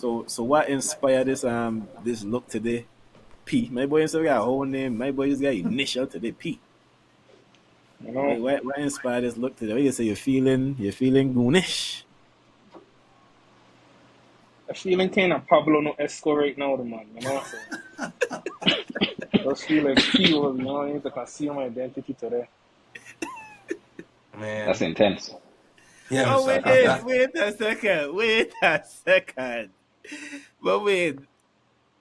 So what inspired this look today? P. My boy instead of got a whole name. My boy just got initial today. P. You know, What inspired this look today? What you say you're feeling goonish. I'm feeling kind of Pablo no Esco right now, the man. You know, so I just feel like P.O. You know, I need to conceal my identity today. That's Man. intense. Yeah, Oh Mr. wait, That, wait a second. Wait a second. But wait,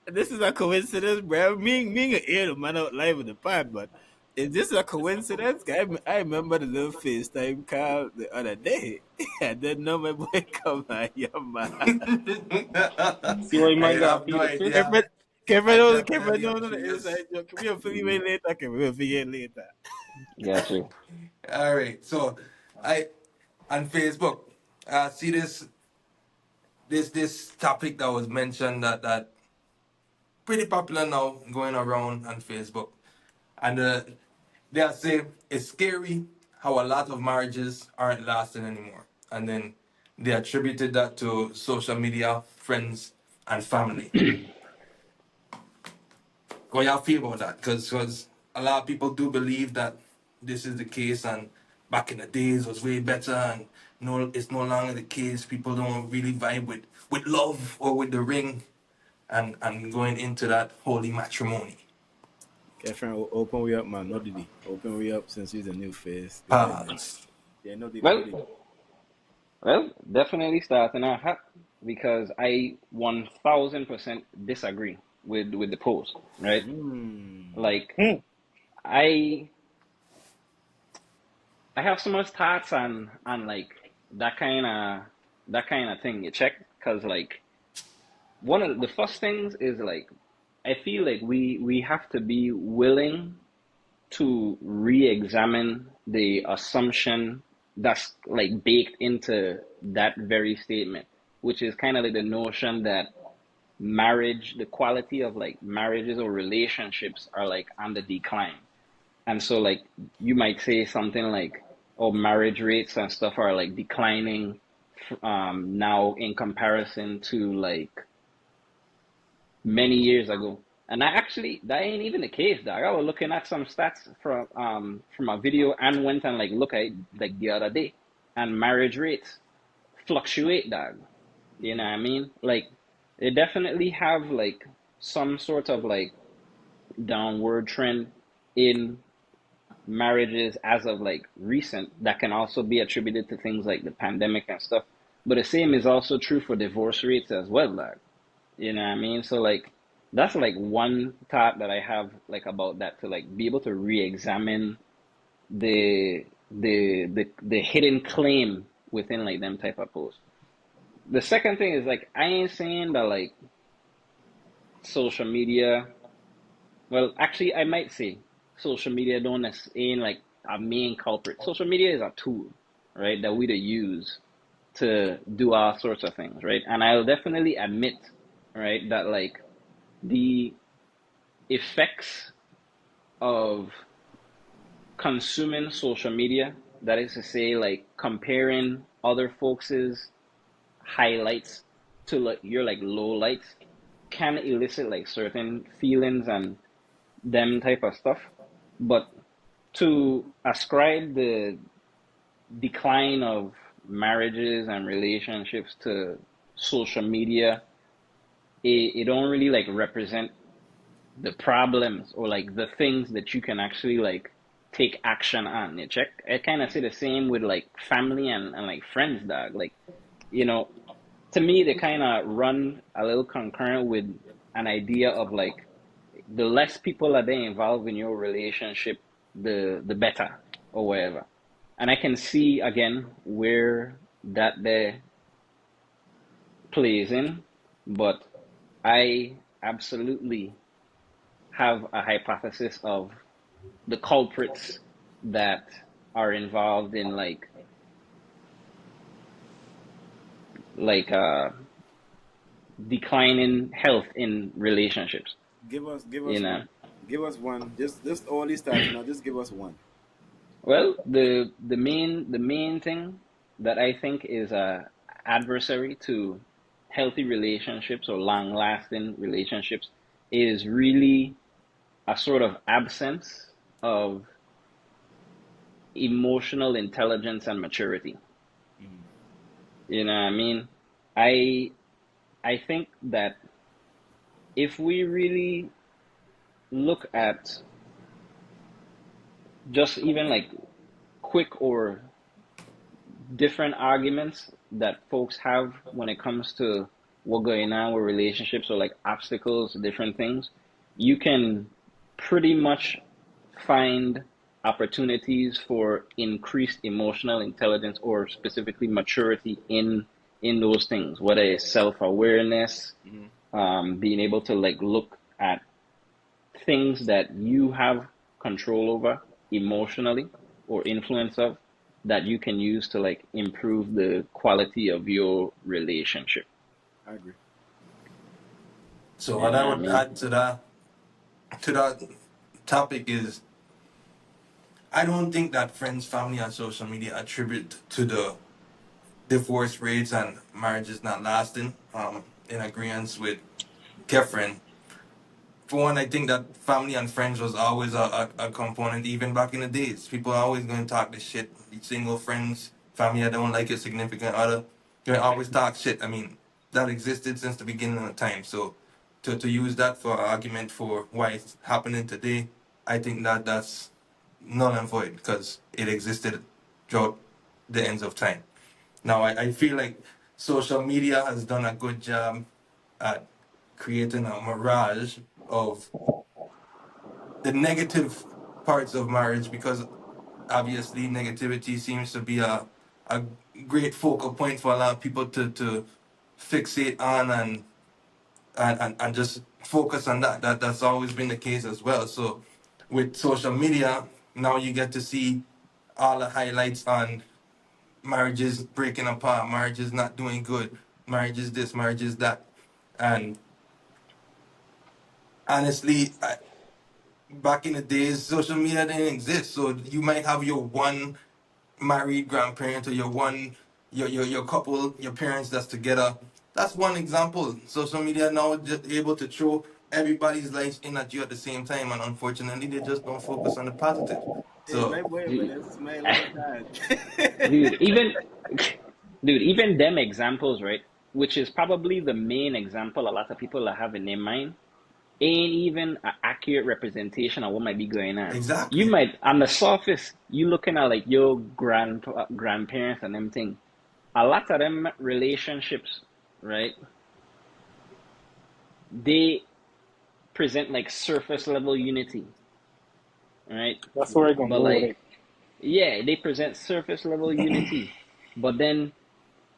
this is a coincidence, bro. Me and air the man out live in the pod, but is this a coincidence? I remember the little FaceTime call the other day. I didn't know my boy come out, yeah, man. See why I my guy have no feed the fish? idea. Kevin, I Kevin, definitely no, am no, no, inside curious. joke. Can we figure it later? Can we figure it later? Got you. All right. So I on Facebook, see this topic that was mentioned that pretty popular now going around on Facebook. And they'll say it's scary how a lot of marriages aren't lasting anymore. And then they attributed that to social media, friends, and family. What y'all feel about that? Because a lot of people do believe that this is the case, and back in the days was way better, and no, it's no longer the case. People don't really vibe with love or with the ring, and going into that holy matrimony. Kevin, open we up, man. No did he? Open we up since he's a new face. Go ahead, man. Pause. Yeah, no did he? No Well, did he? well, definitely starting out hot because I 1000% disagree with the post, right? Hmm. Like Hmm. I I have so much thoughts on like that kind of thing. You check because like one of the first things is like I feel like we have to be willing to re-examine the assumption that's like baked into that very statement, which is kind of like the notion that marriage, the quality of like marriages or relationships are like on the decline. And so like you might say something like, oh, marriage rates and stuff are like declining now in comparison to like many years ago. And I actually that ain't even the case, dog. I was looking at some stats from a video and went and like look at it like the other day. And marriage rates fluctuate, dog. You know what I mean? Like they definitely have like some sort of like downward trend in marriages as of like recent that can also be attributed to things like the pandemic and stuff. But the same is also true for divorce rates as well, dog. You know what I mean? So like that's like one thought that I have like about that to like be able to re-examine the the hidden claim within like them type of posts. The second thing is like I ain't saying that like social media, well actually I might say social media don't ain't like a main culprit. Social media is a tool, right, that we to use to do all sorts of things, right? And I'll definitely admit, right, that like the effects of consuming social media, that is to say, like comparing other folks' highlights to like your like low lights, can elicit like certain feelings and them type of stuff. But to ascribe the decline of marriages and relationships to social media, it don't really like represent the problems or like the things that you can actually like take action on. You check. I kind of say the same with like family and like friends, dog. Like, you know, to me, they kind of run a little concurrent with an idea of like the less people are they involved in your relationship, the better or whatever. And I can see again where that there plays in, but I absolutely have a hypothesis of the culprits that are involved in like declining health in relationships, Give you us know. one. Give us one. Just all these starting now. Just give us one. Well, the main thing that I think is a adversary to healthy relationships or long-lasting relationships is really a sort of absence of emotional intelligence and maturity. You know what I mean? I I think that if we really look at just even like quick or different arguments that folks have when it comes to what going on with relationships or like obstacles, different things, you can pretty much find opportunities for increased emotional intelligence or specifically maturity in those things, whether it's self-awareness, being able to like look at things that you have control over emotionally or influence of that you can use to like improve the quality of your relationship. I agree. So You what know I what I would mean? add to that topic is I don't think that friends, family, and social media attribute to the divorce rates and marriages not lasting. In agreement with Khefren, for one, I think that family and friends was always a component, even back in the days. People are always going to talk this shit. Single friends, family that don't like your significant other, they always talk shit. I mean, that existed since the beginning of time. So to use that for argument for why it's happening today, I think that that's null and void because it existed throughout the ends of time. Now, I feel like social media has done a good job at creating a mirage of the negative parts of marriage because obviously negativity seems to be a great focal point for a lot of people to fixate on and just focus on that's always been the case as well. So with social media now you get to see all the highlights on marriages breaking apart, marriages not doing good, marriages this, marriages that. And honestly, back in the days, social media didn't exist. So you might have your one married grandparent or your couple, your parents that's together. That's one example. Social media now just able to throw everybody's lives in at you at the same time, and unfortunately, they just don't focus on the positive. Hey, So my boy, Dude, better smile like that. dude, even dude, even them examples, right? Which is probably the main example a lot of people have in their mind, ain't even an accurate representation of what might be going on. You exactly, might, on the surface, you looking at like your grandparents and them thing. A lot of them relationships, right? They present like surface level unity, right? That's where I gonna But go with like, it. yeah, they present surface level unity. But then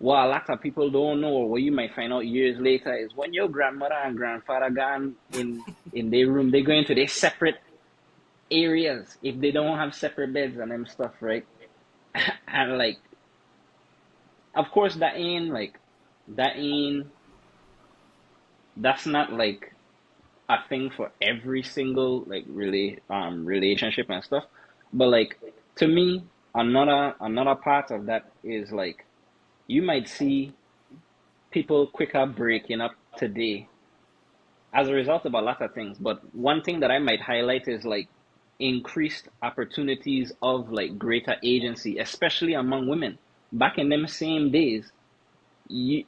what a lot of people don't know, or what you might find out years later, is when your grandmother and grandfather gone in their room, they go into their separate areas if they don't have separate beds and them stuff, right? And like, of course, that ain't that's not like a thing for every single like relationship and stuff. But like to me, another part of that is like you might see people quicker breaking up today as a result of a lot of things. But one thing that I might highlight is like increased opportunities of like greater agency, especially among women. Back in them same days, you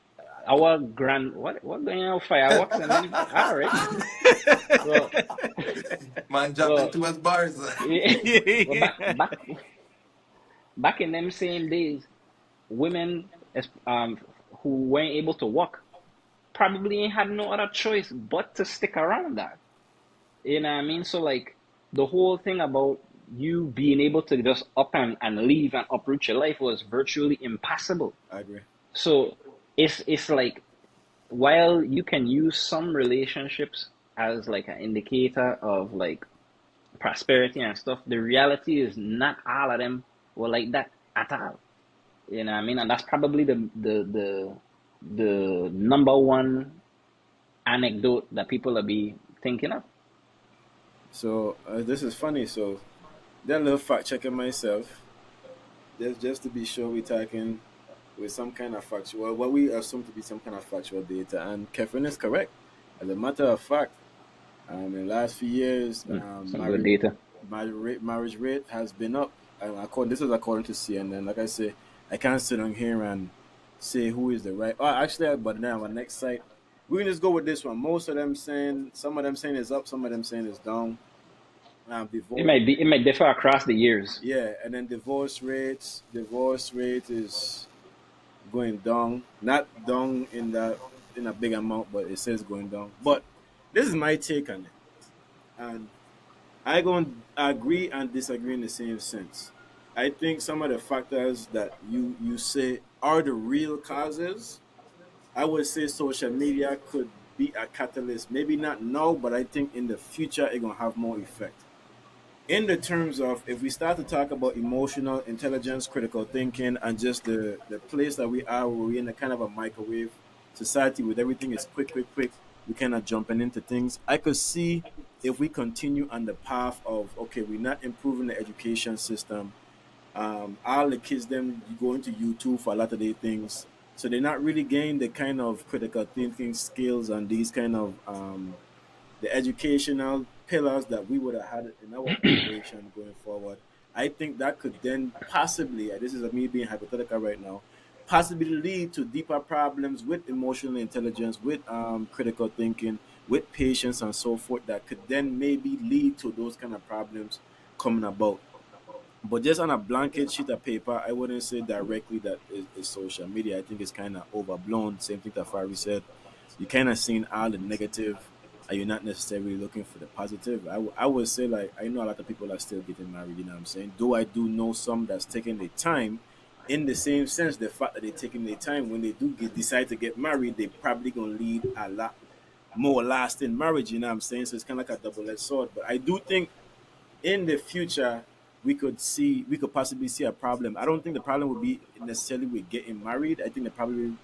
our grand what going on fireworks and then all right. Well man, dropping well too much bars. yeah, well Yeah. back in them same days, women who weren't able to walk probably ain't had no other choice but to stick around that. You know what I mean? So like the whole thing about you being able to just up and leave and uproot your life was virtually impossible. I agree. So it's like while you can use some relationships as like an indicator of like prosperity and stuff, the reality is not all of them were like that at all. You know what I mean? And that's probably the number one anecdote that people will be thinking of. So this is funny. So then a little fact checking myself. Just to be sure we're talking with some kind of factual, what we assume to be some kind of factual data. And Khefren is correct. As a matter of fact, in the last few years, Some good data. marriage rate has been up. This is according to CNN. Like I say, I can't sit on here and say who is the right. Oh, actually, but now our next site, we can just go with this one. Most of them saying, some of them saying it's up, some of them saying it's down. Divorce, It might differ across the years. yeah, and then divorce rate is going down. Not down in a big amount, but it says going down. But this is my take on it, and I going to agree and disagree in the same sense. I think some of the factors that you say are the real causes. I would say social media could be a catalyst. Maybe not now, but I think in the future it gonna have more effect. In the terms of if we start to talk about emotional intelligence, critical thinking, and just the place that we are, where we're in a kind of a microwave society with everything is quick, quick, quick. We kind of jumping into things. I could see if we continue on the path of okay, we're not improving the education system. All the kids them going to YouTube for a lot of their things, so they're not really getting the kind of critical thinking skills and these kind of the educational pillars that we would have had in our foundation going forward. I think that could then possibly, and this is me being hypothetical right now, possibly lead to deeper problems with emotional intelligence, with critical thinking, with patience and so forth that could then maybe lead to those kind of problems coming about. But just on a blanket sheet of paper, I wouldn't say directly that it's social media. I think it's kind of overblown. Same thing that Fari said. You kind of seen all the negative, and you're not necessarily looking for the positive. I would say, like, I know a lot of people are still getting married, you know what I'm saying? Though I do know some that's taking their time, in the same sense, the fact that they're taking their time, when they decide to get married, they probably going to lead a lot more lasting marriage, you know what I'm saying? So it's kind of like a double-edged sword. But I do think in the future we could possibly see a problem. I don't think the problem would be necessarily with getting married. I think the problem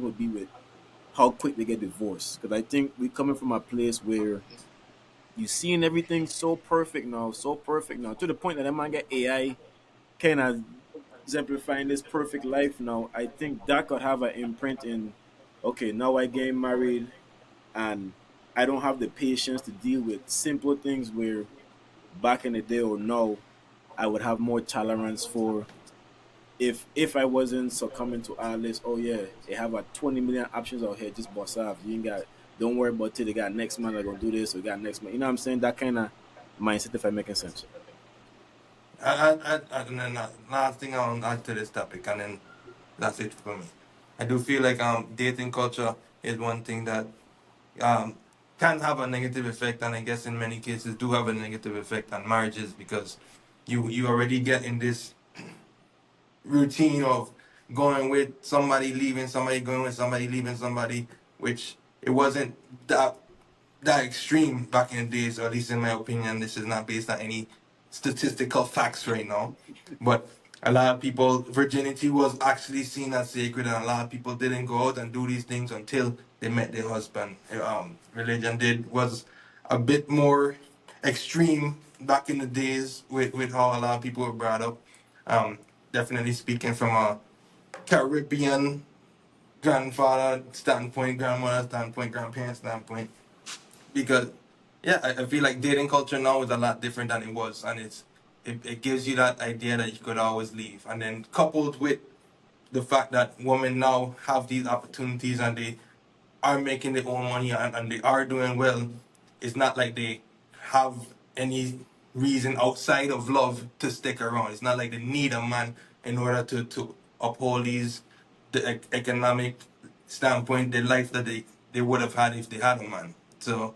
would be with how quick they get divorced. Because I think we're coming from a place where you seeing everything so perfect now, to the point that I might get AI kind of exemplifying this perfect life now. I think that could have an imprint in okay, now I get married and I don't have the patience to deal with simple things where back in the day or no, I would have more tolerance for if I wasn't succumbing to all this. Oh yeah, they have a 20 million options out here. Just boss off. You ain't got. Don't worry about it. They got next month. They're gonna do this. We got next month. You know what I'm saying? That kind of mindset. If I'm making sense. And then last thing I'll add to this topic, and then that's it for me. I do feel like dating culture is one thing that um can have a negative effect, and I guess in many cases do have a negative effect on marriages because you already get in this routine of going with somebody, leaving somebody, going with somebody, leaving somebody, which it wasn't that extreme back in the days, or at least in my opinion. This is not based on any statistical facts right now. But a lot of people, virginity was actually seen as sacred, and a lot of people didn't go out and do these things until they met their husband. Religion was a bit more extreme back in the days with how a lot of people were brought up. Um, Definitely speaking from a Caribbean grandfather standpoint, grandmother standpoint, grandparent standpoint, because yeah, I feel like dating culture now is a lot different than it was, and it gives you that idea that you could always leave, and then coupled with the fact that women now have these opportunities and they are making their own money and they are doing well. It's not like they have any reason outside of love to stick around. It's not like they need a man in order to uphold these the economic standpoint, the life that they would have had if they had a man. So,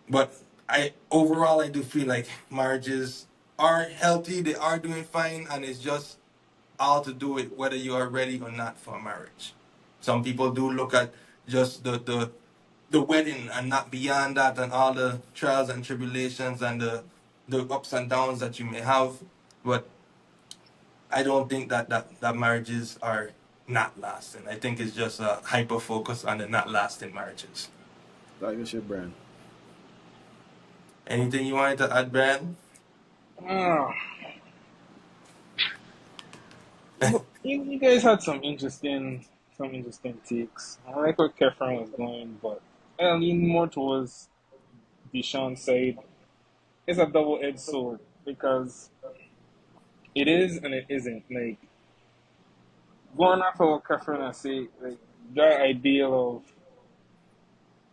but I overall I do feel like marriages are healthy, they are doing fine, and it's just all to do with whether you are ready or not for marriage. Some people do look at just the wedding and not beyond that, and all the trials and tribulations and the ups and downs that you may have. But I don't think that marriages are not lasting. I think it's just a hyper focus on the not lasting marriages. Like your shit, Bryan. Anything you wanted to add, Brad? Ah, But you guys had some interesting takes. I like where Khefren was going, but I lean more towards Deshaun's side. It's a double-edged sword because it is and it isn't. Like going off of what Khefren has say, like that ideal of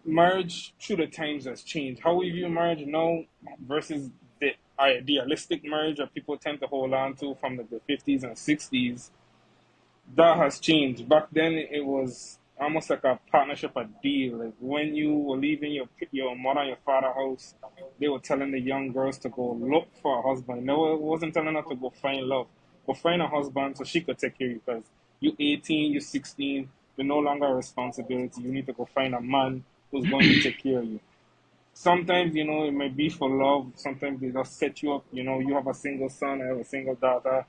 marriage through the times has changed. How we view marriage now versus the idealistic marriage that people tend to hold on to from the 50s and 60s, that has changed. Back then, it was almost like a partnership, a deal. Like when you were leaving your mother and your father house, they were telling the young girls to go look for a husband. No, it wasn't telling her to go find love. Go find a husband so she could take care of you because you 18, you 16, you're no longer a responsibility. You need to go find a man who's going to take care of you. Sometimes, it may be for love. Sometimes they just set you up. You have a single son, I have a single daughter.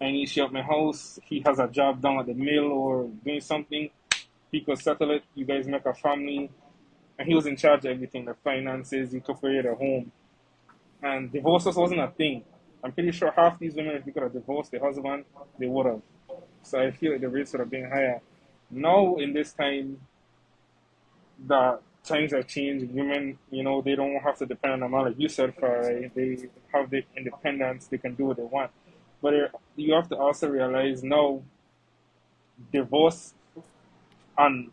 I need you at my house. He has a job down at the mill or doing something. He could settle it. You guys make a family. And he was in charge of everything, the finances. He took care of the home. And divorce just wasn't a thing. I'm pretty sure half these women, if they could have divorced their husband, they would have. So I feel like the rates would have been higher. Now, in this time, the times have changed. Women, they don't have to depend on a man, like you said, Fari. They have the independence. They can do what they want. But you have to also realize now, divorce and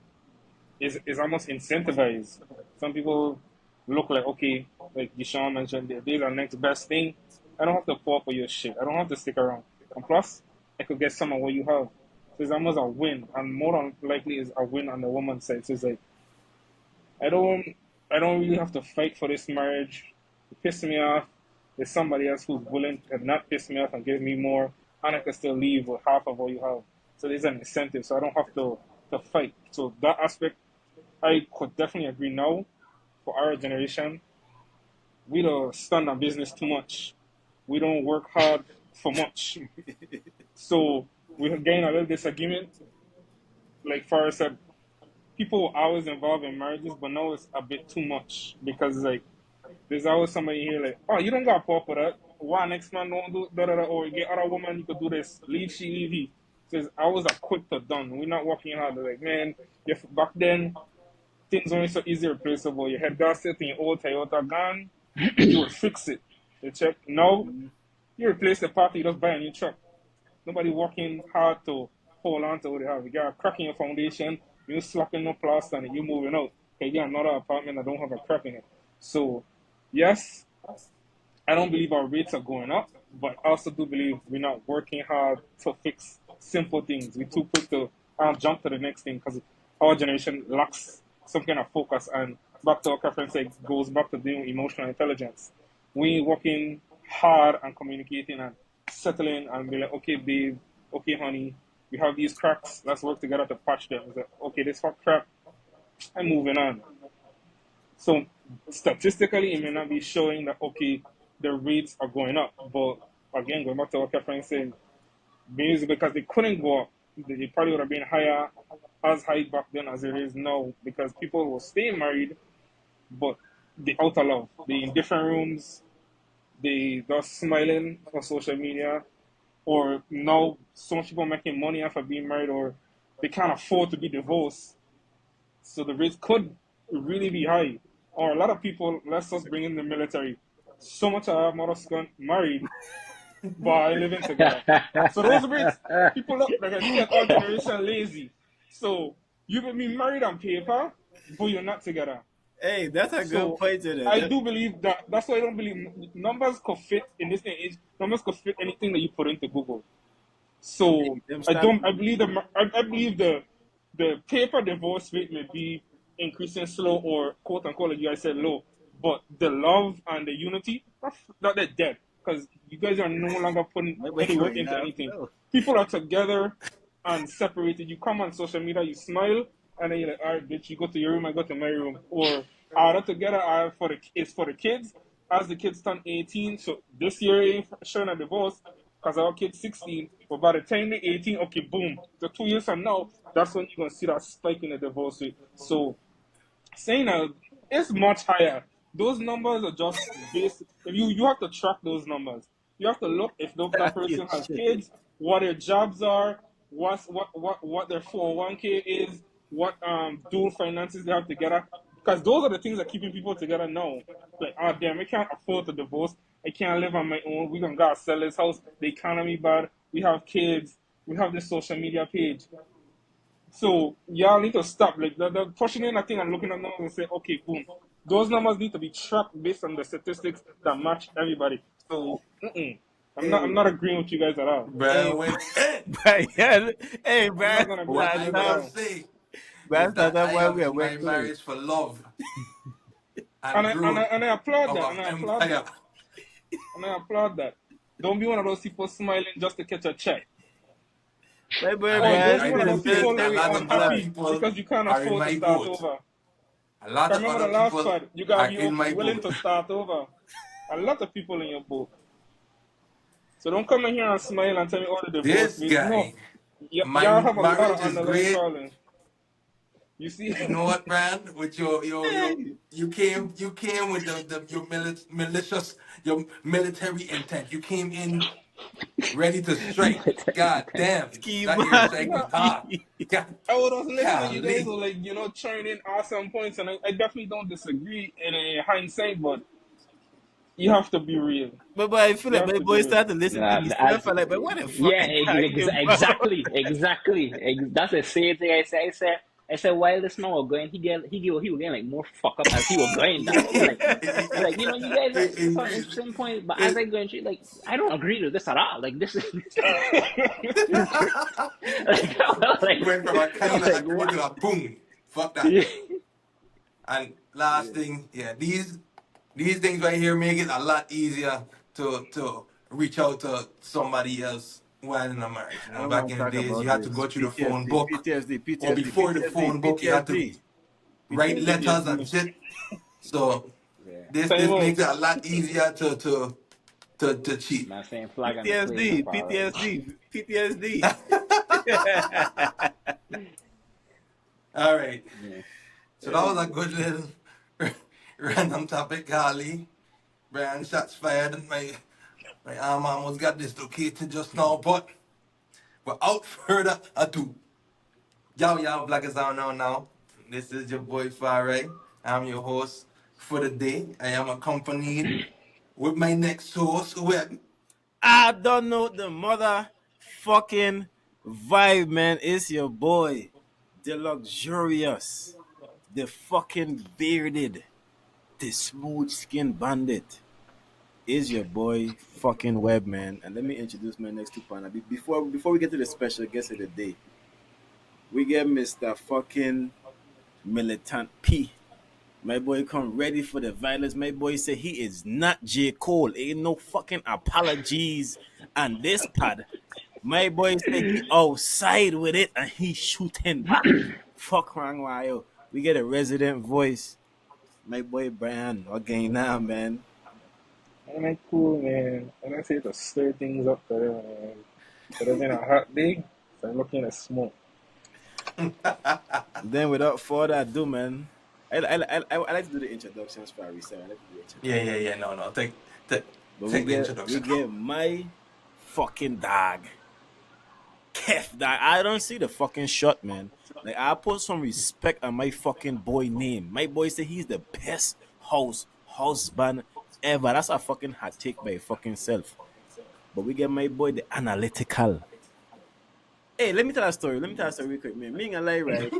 is almost incentivized. Some people look like, okay, like Deshaun mentioned, they're the next best thing. I don't have to fall for your shit. I don't have to stick around. And plus, I could get some of what you have. So it's almost a win. And more than likely is a win on the woman's side. So it's like, I don't I don't really have to fight for this marriage. You piss me off. There's somebody else who's willing to not piss me off and give me more, and I can still leave with half of what you have. So there's an incentive, so I don't have to fight. So that aspect, I could definitely agree now. For our generation, we don't stand on business too much. We don't work hard for much. So we gain a little disagreement. Like Farah said, people were always involved in marriages, but now it's a bit too much because like there's always somebody here like, oh, you don't got to pop for that. Why next man don't do da da da? Or get other woman, you could do this. Leave she, leave he. Says I was a quick to done. We're not working hard. Like man, if back then things only so easy replaceable. Your head gasket in your old Toyota gone, you would fix it. You check. No, you replace the part, you just buy a new truck. Nobody working hard to hold on to what they have. You got a crack in your foundation, you slapping no plaster and you moving out. Okay, you got another apartment that don't have a crack in it. So, yes, I don't believe our rates are going up, but I also do believe we're not working hard to fix simple things. We're too quick to jump to the next thing because our generation lacks some kind of focus. And back to what Khefren said, goes back to doing emotional intelligence. We working hard and communicating and settling and be like, okay, babe, okay, honey, we have these cracks. Let's work together to patch them. It's like, okay, this hot crack, I'm moving on. So statistically, it may not be showing that okay, the rates are going up. But again, going back to what Khefren said, maybe it's because they couldn't go up. They probably would have been higher, as high back then as it is now, because people will stay married, but they out of love. They in different rooms. They just smiling on social media, or now so much people making money off of being married, or they can't afford to be divorced. So the rates could really be high. Or a lot of people, let's just bring in the military. So much of our mothers got married by living together. So those rates, people look, like I said, our generation lazy. So you can be married on paper, but you're not together. Hey, that's a good So point to I that. do believe that. That's why I don't believe numbers could fit in this day and age. Numbers could fit anything that you put into Google. So Them I start. don't. I believe I believe the paper divorce rate may be increasing slow or quote unquote, like you guys said, low, but the love and the unity, that they're dead because you guys are no longer putting Wait any for work it. into Yeah, anything. no. People are together and separated. You come on social media, you smile, and then you're like, all right, bitch, you go to your room, I go to my room, or are together are for the kids. As the kids turn 18, so this year ain't showing a divorce because our kid's 16, but by the time they're 18, okay, boom. So 2 years from now, that's when you're going to see that spike in the divorce rate. So saying that it's much higher. Those numbers are just based, if you have to track those numbers. You have to look if that Talk your person has shit. kids, what their jobs are, what their 401k is, what dual finances they have together. Because those are the things that keeping people together now. Like, oh damn, I can't afford to divorce. I can't live on my own. We gonna gotta sell this house. The economy bad. We have kids. We have this social media page. So y'all need to stop. Like the pushing in a thing and looking at numbers and say, okay, boom. Those numbers need to be tracked based on the statistics that match everybody. So I'm Hey, not agreeing with you guys at all. hey, Brian went in. Brian. Hey, I'm not Brian. gonna agree What with you I guys at gotta Startup. all. say Brian is that startup I while am we are in my working. marriage for love And and I and I growth and I applaud of that. an And I applaud empire. that. And I applaud that. Don't be one of those people smiling just to catch a check. My boy And Or don't Brian be I one of in the those do think people a military lot and of other blood. unhappy people because you can't are in afford to my start boat. over. A lot of Remember the other last people part, you gotta are be in my willing boat. to start over. A lot of people in your boat. So don't come in here and smile and tell me, oh, the divorce This means no. guy, Y'all my have a lot of marriage is underlying great. problems. You see? You know what, Brand? With your Hey, you came with your malicious your military intent. You came in ready to strike. Military God intent. damn, ski that man. airstrike was No, hard. God, I was listening. You guys golly. were like, throwing in awesome points, and I definitely don't disagree in hindsight, but you have to be real. But I feel You like have my to be boy real. start to listen to these stuff. I'm like, but what the fuck Yeah, are you talking about? That's the same thing I say. I said, while this man was going, he was getting like more fuck up as he was going down. Like, you guys are some Increase. interesting point, but as It, I go into like, I don't agree with this at all. Like, this is like, went from a I'm kind of like, agree what? to a boom. Fuck that. Yeah. And last thing, yeah, these things right here make it a lot easier to reach out to somebody else while in a marriage. You I know, don't back want to in the talk days, you about had to this. go through the phone PTSD, book, PTSD, or PTSD, before the PTSD, phone book, you had to PTSD, write PTSD. letters and PTSD. shit. So Yeah. this Time out. makes it a lot easier to cheat. Man saying flag on the play enough PTSD, already. PTSD, PTSD. All right. Yeah. So that was a good little random topic, golly. Brian, shots fired. My arm almost got dislocated just now, but without further ado, y'all blackers out now. This is your boy Fari. I'm your host for the day. I am accompanied with my next host, Webbe. I don't know the motherfucking vibe, man. It's your boy, the luxurious, the fucking bearded, the smooth skin bandit. Is your boy fucking Web, man. And let me introduce my next two partner. Before we get to the special guest of the day, we get Mr. fucking Militant P. My boy come ready for the violence. My boy say he is not J. Cole. Ain't no fucking apologies on this pad. My boy say he outside with it and he shooting back. Fuck wrong, yo. We get a resident voice. My boy Bryan again now, man. And I cool, man. And I say to stir things up today, man. Could have been a hot day, so I'm looking at smoke. Then without further ado, man. I like to do the introductions for our research. I like to do the introduction. Yeah. No. Take, But we take the get introduction. my fucking dog. Dog. I don't see the fucking shot, man. Like I put some respect on my fucking boy name. My boy say he's the best husband ever. That's a fucking hot take by fucking self. But we get my boy the analytical. Hey, let me tell a story. Let me tell a story real quick, man. Me and lie, right?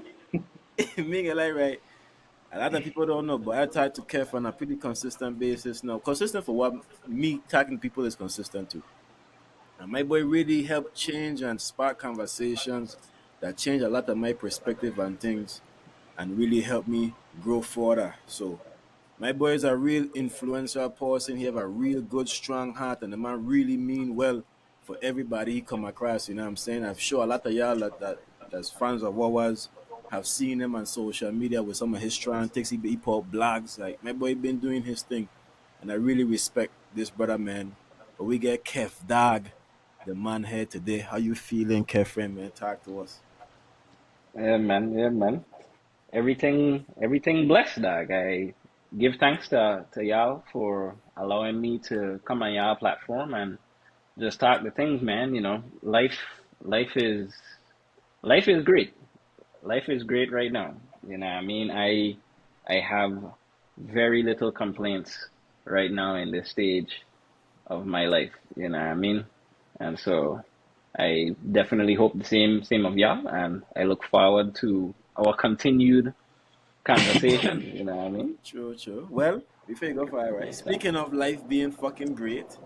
Me and lie, right? A lot of people don't know, but I try to care on a pretty consistent basis now. Consistent for what me talking to people is consistent to. And my boy really helped change and spark conversations that change a lot of my perspective on things and really helped me grow further. So my boy is a real influencer person. He have a real good, strong heart, and the man really mean well for everybody he come across. You know what I'm saying? I'm sure a lot of y'all that's fans of Wawas have seen him on social media with some of his strong takes. He put blogs. Like my boy been doing his thing, and I really respect this brother, man. But we get Kef Dog, the man here today. How you feeling, Khefren, man? Talk to us. Yeah, man. Everything blessed, dog. I give thanks to y'all for allowing me to come on y'all platform and just talk the things, man. Life is life is great. Life is great right now. You know what I mean? I have very little complaints right now in this stage of my life. You know what I mean? And so I definitely hope the same of y'all, and I look forward to our continued conversation. You know what I mean? True, true. Well, before you go far, right? Yes, sir. Speaking of life being fucking great,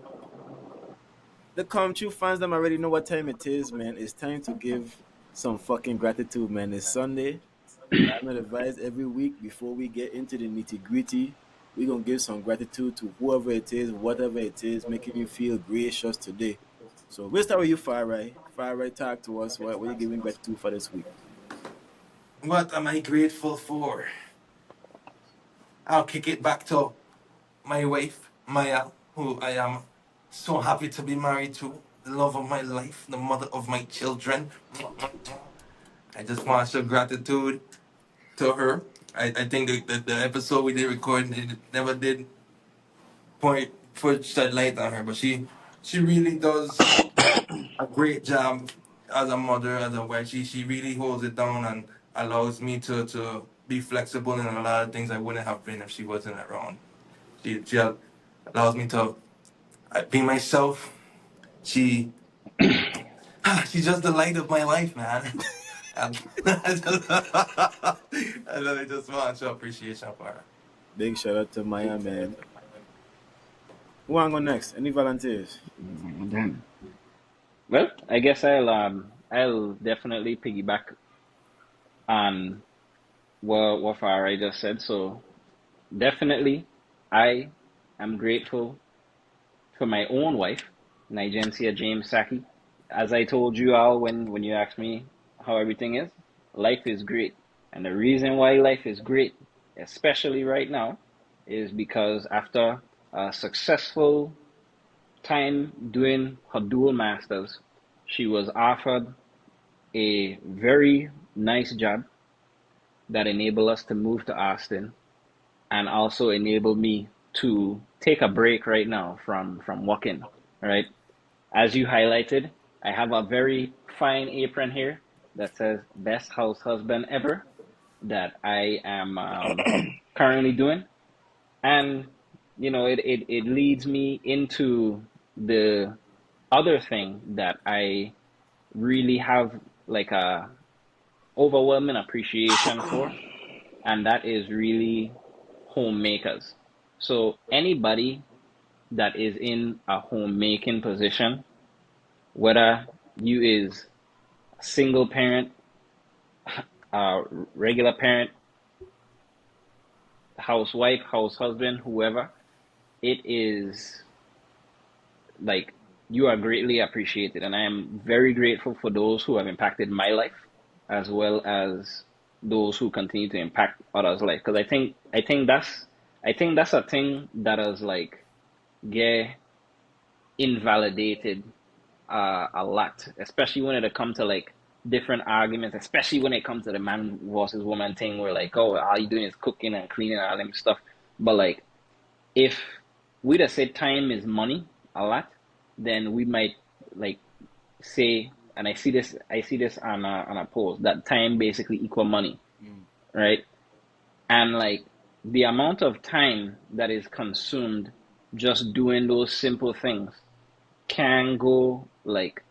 the Come True fans them already know what time it is, man. It's time to give some fucking gratitude, man. It's Sunday. I'm gonna advise every week before we get into the nitty gritty. We're gonna give some gratitude to whoever it is, whatever it is, making you feel gracious today. So we'll start with you, Far Right. Far Right, talk to us. What are you giving gratitude for this week? What am I grateful for? I'll kick it back to my wife, Maya, who I am so happy to be married to, the love of my life, the mother of my children. I just want to show gratitude to her. I think the episode we did record it never did put shed light on her, but she really does a great job as a mother, as a wife. She really holds it down and allows me to be flexible in a lot of things I wouldn't have been if she wasn't around. She allows me to be myself. She she's just the light of my life, man. And I just want to show appreciation for her. Big shout out to Maya, man. Who want to go next? Any volunteers? Done. Well, I guess I'll definitely piggyback on what Farah just said. So definitely, I am grateful for my own wife, Nigencia James Saki. As I told you all when you asked me how everything is, life is great. And the reason why life is great, especially right now, is because after a successful time doing her dual masters, she was offered a very nice job that enabled us to move to Austin and also enabled me to take a break right now from working, right? As you highlighted, I have a very fine apron here that says best house husband ever that I am currently doing. And, it leads me into the other thing that I really have like a overwhelming appreciation for, and that is really homemakers. So anybody that is in a homemaking position, whether you is a single parent, a regular parent, housewife, house husband, whoever, it is like you are greatly appreciated. And I am very grateful for those who have impacted my life as well as those who continue to impact others' life. Because I think that's a thing that is like get invalidated a lot, especially when it comes to like different arguments, especially when it comes to the man versus woman thing where like, oh, all you doing is cooking and cleaning and all them stuff. But like if we'd have said time is money a lot, then we might like say, and I see this on a post that time basically equal money, Mm. right? And like the amount of time that is consumed just doing those simple things can go like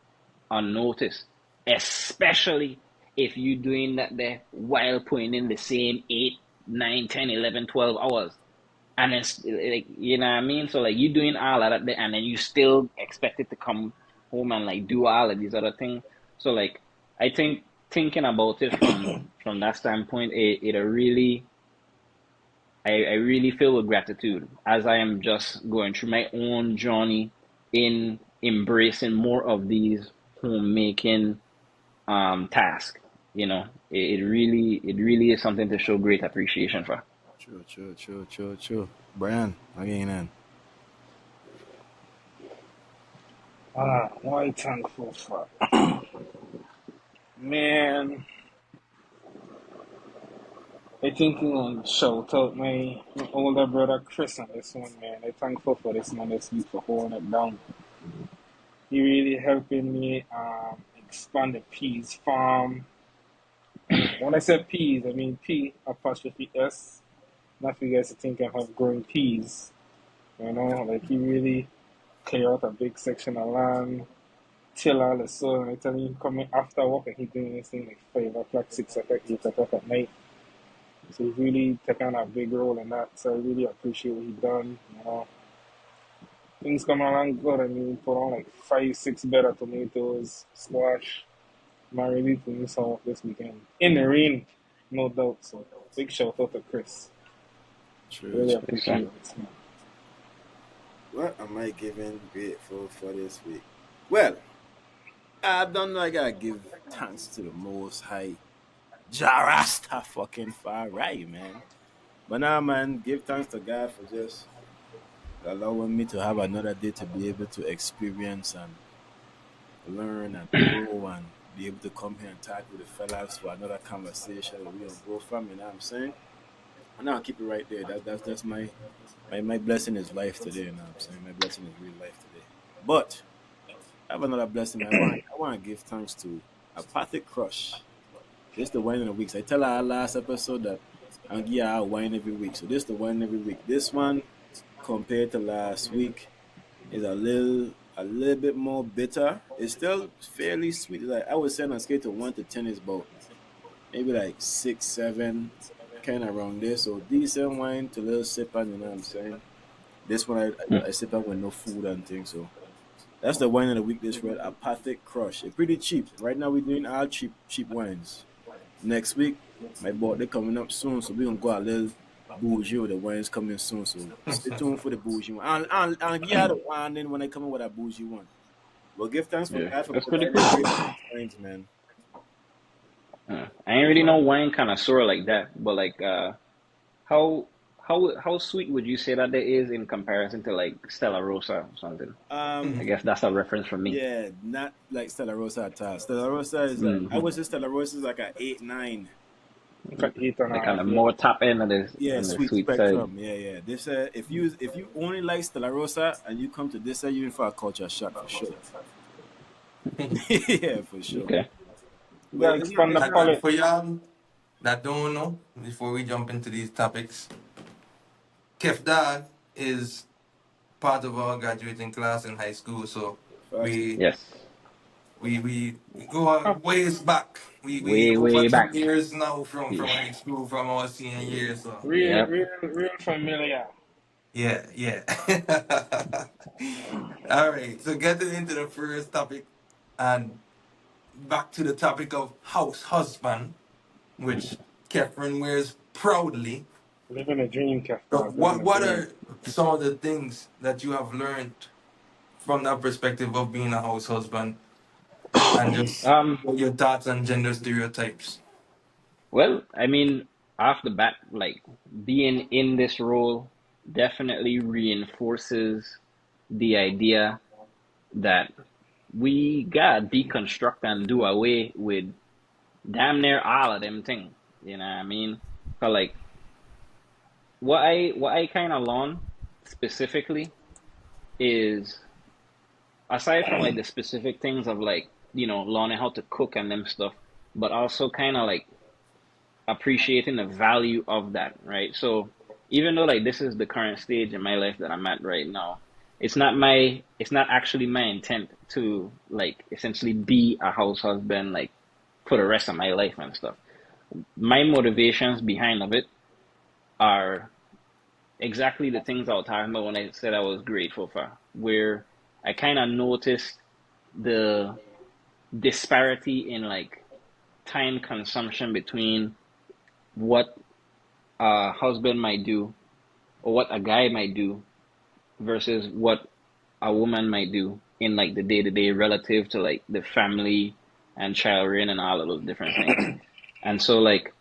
unnoticed, especially if you're doing that there while putting in the same 8, 9, 10, 11, 12 hours. And it's like, you know what I mean? So like you doing all of that there, and then you still expected to come home and like do all of these other things. So like I think thinking about it from that standpoint, it really I really feel with gratitude as I am just going through my own journey in embracing more of these homemaking tasks. It really is something to show great appreciation for. True, true, true, true, true. Brian, again, then. What I thankful for? Man, I think shout out my older brother Chris on this one, man. I thankful for this man this week for holding it down. He really helping me expand the peas farm. When I say peas, I mean P apostrophe S. Not for you guys to think I have growing peas. You know, like he really clear out a big section of land, till all the soil, and I tell him coming after work and he doing this thing like 5 o'clock, 6 o'clock, 8 o'clock at night. So he's really taking a big role in that. So I really appreciate what he done. You know, things coming along good. I mean, put on like 5, 6 bed of tomatoes, squash. Man, really doing some work this weekend in the rain, no doubt. So big shout out to Chris. True, Really true. appreciate it, man. What am I giving grateful for this week? Well, I don't know. I gotta give thanks to the Most High, Jarasta fucking Fari, man. But now, man, give thanks to God for just allowing me to have another day to be able to experience and learn and grow and be able to come here and talk with the fellas for another conversation that we don't grow from. You know what I'm saying? And I'll keep it right there. That's my blessing is life today. You know what I'm saying? My blessing is real life today. But I have another blessing. I want to give thanks to Apathic Crush. This is the wine of the week. So I tell our last episode that I'll give our wine every week. So this is the wine every week. This one compared to last week is a little bit more bitter. It's still fairly sweet. Like I would say on a scale to 1 to 10 is about maybe like 6, 7, kind of around there. So decent wine to little sip on, you know what I'm saying? This one I sip on with no food and things. So that's the wine of the week. This red Apathic Crush. It's pretty cheap. Right now we're doing all cheap wines. Next week, my birthday coming up soon, so we're gonna go a little bougie with the wines coming soon. So stay tuned for the bougie one. And yeah, the wine then when I come in with a bougie one. Well, give thanks for Yeah, God for that's pretty providing great cool. wines, man. I ain't really no wine connoisseur like that, but like, how how sweet would you say that it is in comparison to like Stella Rosa or something? I Um, guess that's a reference for me. yeah, not like Stella Rosa at all. Stella Rosa is like I Hmm. would say Stella Rosa is like a 8, 9. It's like 8 and a Like on half, the yeah. more top end of this Yeah, on the sweet sweet side. spectrum. Yeah, yeah. This if you only like Stella Rosa and you come to this, you're in for a culture shock for sure. Yeah, for sure. Okay. You But gotta it's not expand the it's not And palette. for y'all that don't know, before we jump into these topics, Kef Dad is part of our graduating class in high school. So facts, man. we Yes. we go a Oh, ways back. We Way, over way two back. years now from Yeah. high school, from our senior year. So real, Yep. real, real familiar. yeah, yeah. All right. So getting into the first topic and back to the topic of house husband, which Khefren wears proudly. Living a dream, So Kafka. Living what a what dream. are some of the things that you have learned from that perspective of being a house husband and just Um, your thoughts on gender stereotypes? well, I mean, off the bat, like being in this role definitely reinforces the idea that we gotta deconstruct and do away with damn near all of them things. You know what I mean? 'Cause like what I kind of learn specifically is aside from like the specific things of like learning how to cook and them stuff, but also kind of like appreciating the value of that, right? So even though like this is the current stage in my life that I'm at right now, it's not actually my intent to like essentially be a house husband like for the rest of my life and stuff. My motivations behind of it are exactly the things I was talking about when I said I was grateful for, where I kind of noticed the disparity in like time consumption between what a husband might do or what a guy might do versus what a woman might do in like the day to day relative to like the family and child rearing and all of those different things. And so like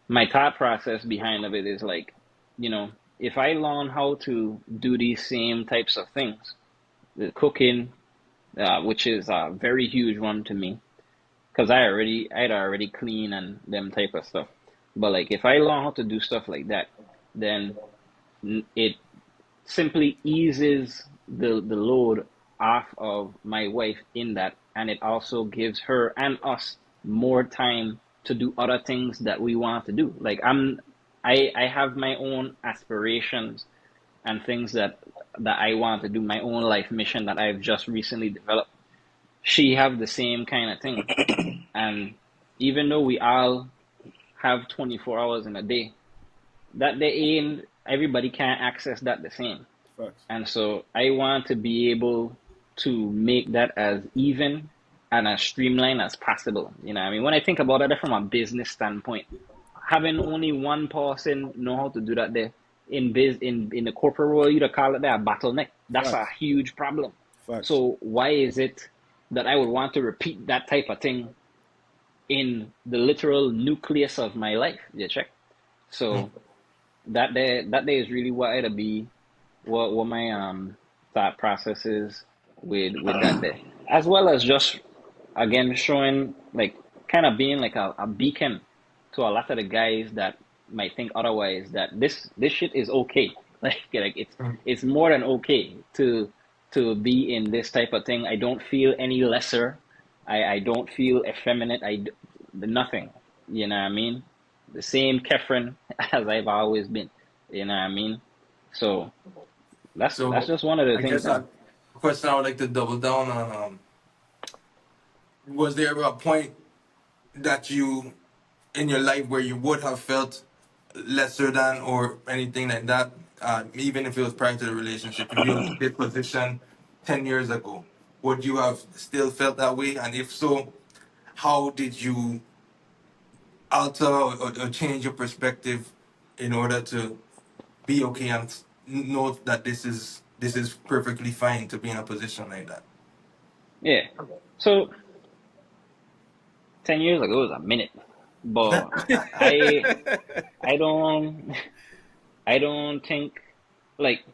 my thought process behind of it is like, if I learn how to do these same types of things, the cooking, which is a very huge one to me, because I'd already clean and them type of stuff. But like if I learn how to do stuff like that, then it simply eases the load off of my wife in that, and it also gives her and us more time to do other things that we want to do. Like I have my own aspirations and things that I want to do, my own life mission that I've just recently developed. She have the same kind of thing. And even though we all have 24 hours in a day, that they ain't everybody can't access that the same. Facts. And so I want to be able to make that as even and as streamlined as possible. You know what I mean? When I think about it from a business standpoint, having only one person know how to do that there in the corporate world, you'd call it there a bottleneck. That's a Facts. huge problem. Facts. So why is it that I would want to repeat that type of thing in the literal nucleus of my life? You check? So that there is really what it'll be, what my thought process is with that there. As well as just again showing like kind of being like a beacon to a lot of the guys that might think otherwise, that this shit is okay. Like it's more than okay to be in this type of thing. I don't feel any lesser. I don't feel effeminate. Nothing. You know what I mean? The same Khefren as I've always been. You know what I mean? So that's So just one of the I things, guess man. a question I would like to double down on. Was there a point that you in your life where you would have felt lesser than or anything like that, even if it was prior to the relationship? If you was in this position 10 years ago, would you have still felt that way? And if so, how did you alter or change your perspective in order to be okay and know that this is perfectly fine to be in a position like that? Yeah. So 10 years ago was a minute, but I I don't I don't think like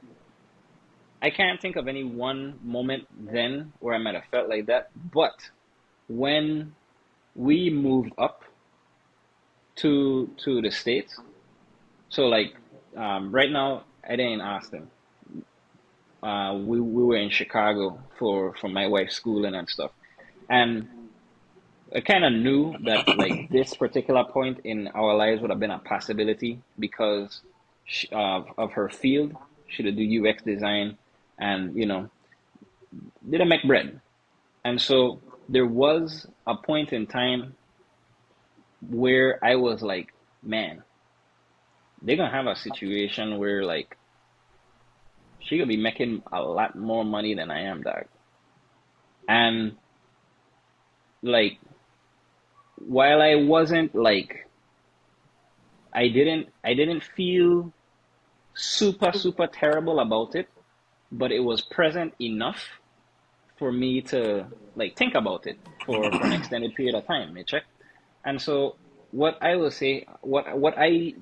I can't think of any one moment then where I might have felt like that. But when we moved up to the States, so like right now I didn't in Austin. We were in Chicago for my wife's schooling and stuff. And I kind of knew that like this particular point in our lives would have been a possibility because of her field. She did do UX design and, didn't make bread. And so there was a point in time where I was like, man, they're gonna have a situation where like she could be making a lot more money than I am, dog. And like, while I wasn't like, I didn't feel super terrible about it, but it was present enough for me to like think about it for an extended period of time, you check. And so what I will say, what I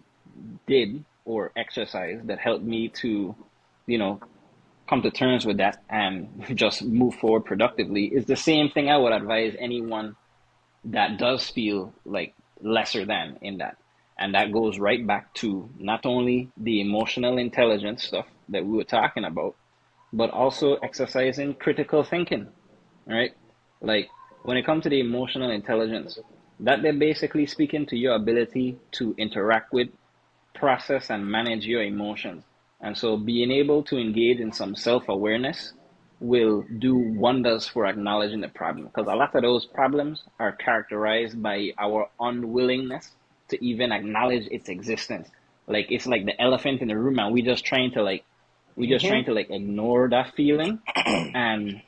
did or exercise that helped me to, you know, come to terms with that and just move forward productively is the same thing I would advise anyone that does feel like lesser than in that. And that goes right back to not only the emotional intelligence stuff that we were talking about, but also exercising critical thinking, right? Like when it comes to the emotional intelligence, that they're basically speaking to your ability to interact with, process, and manage your emotions. And so being able to engage in some self-awareness will do wonders for acknowledging the problem. Because a lot of those problems are characterized by our unwillingness to even acknowledge its existence. Like it's like the elephant in the room, and we just trying to ignore that feeling, and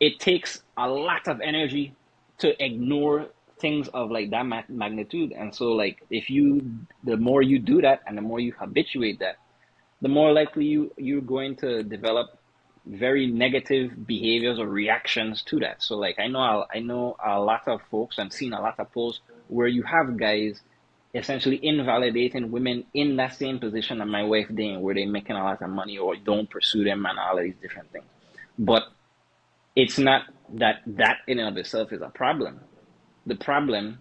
it takes a lot of energy to ignore things of like that magnitude. And so like the more you do that and the more you habituate that, the more likely you're going to develop very negative behaviors or reactions to that. So like I know a lot of folks and seen a lot of posts where you have guys essentially invalidating women in that same position that my wife did, where they're making a lot of money or don't pursue them and all of these different things. But it's not that in and of itself is a problem. The problem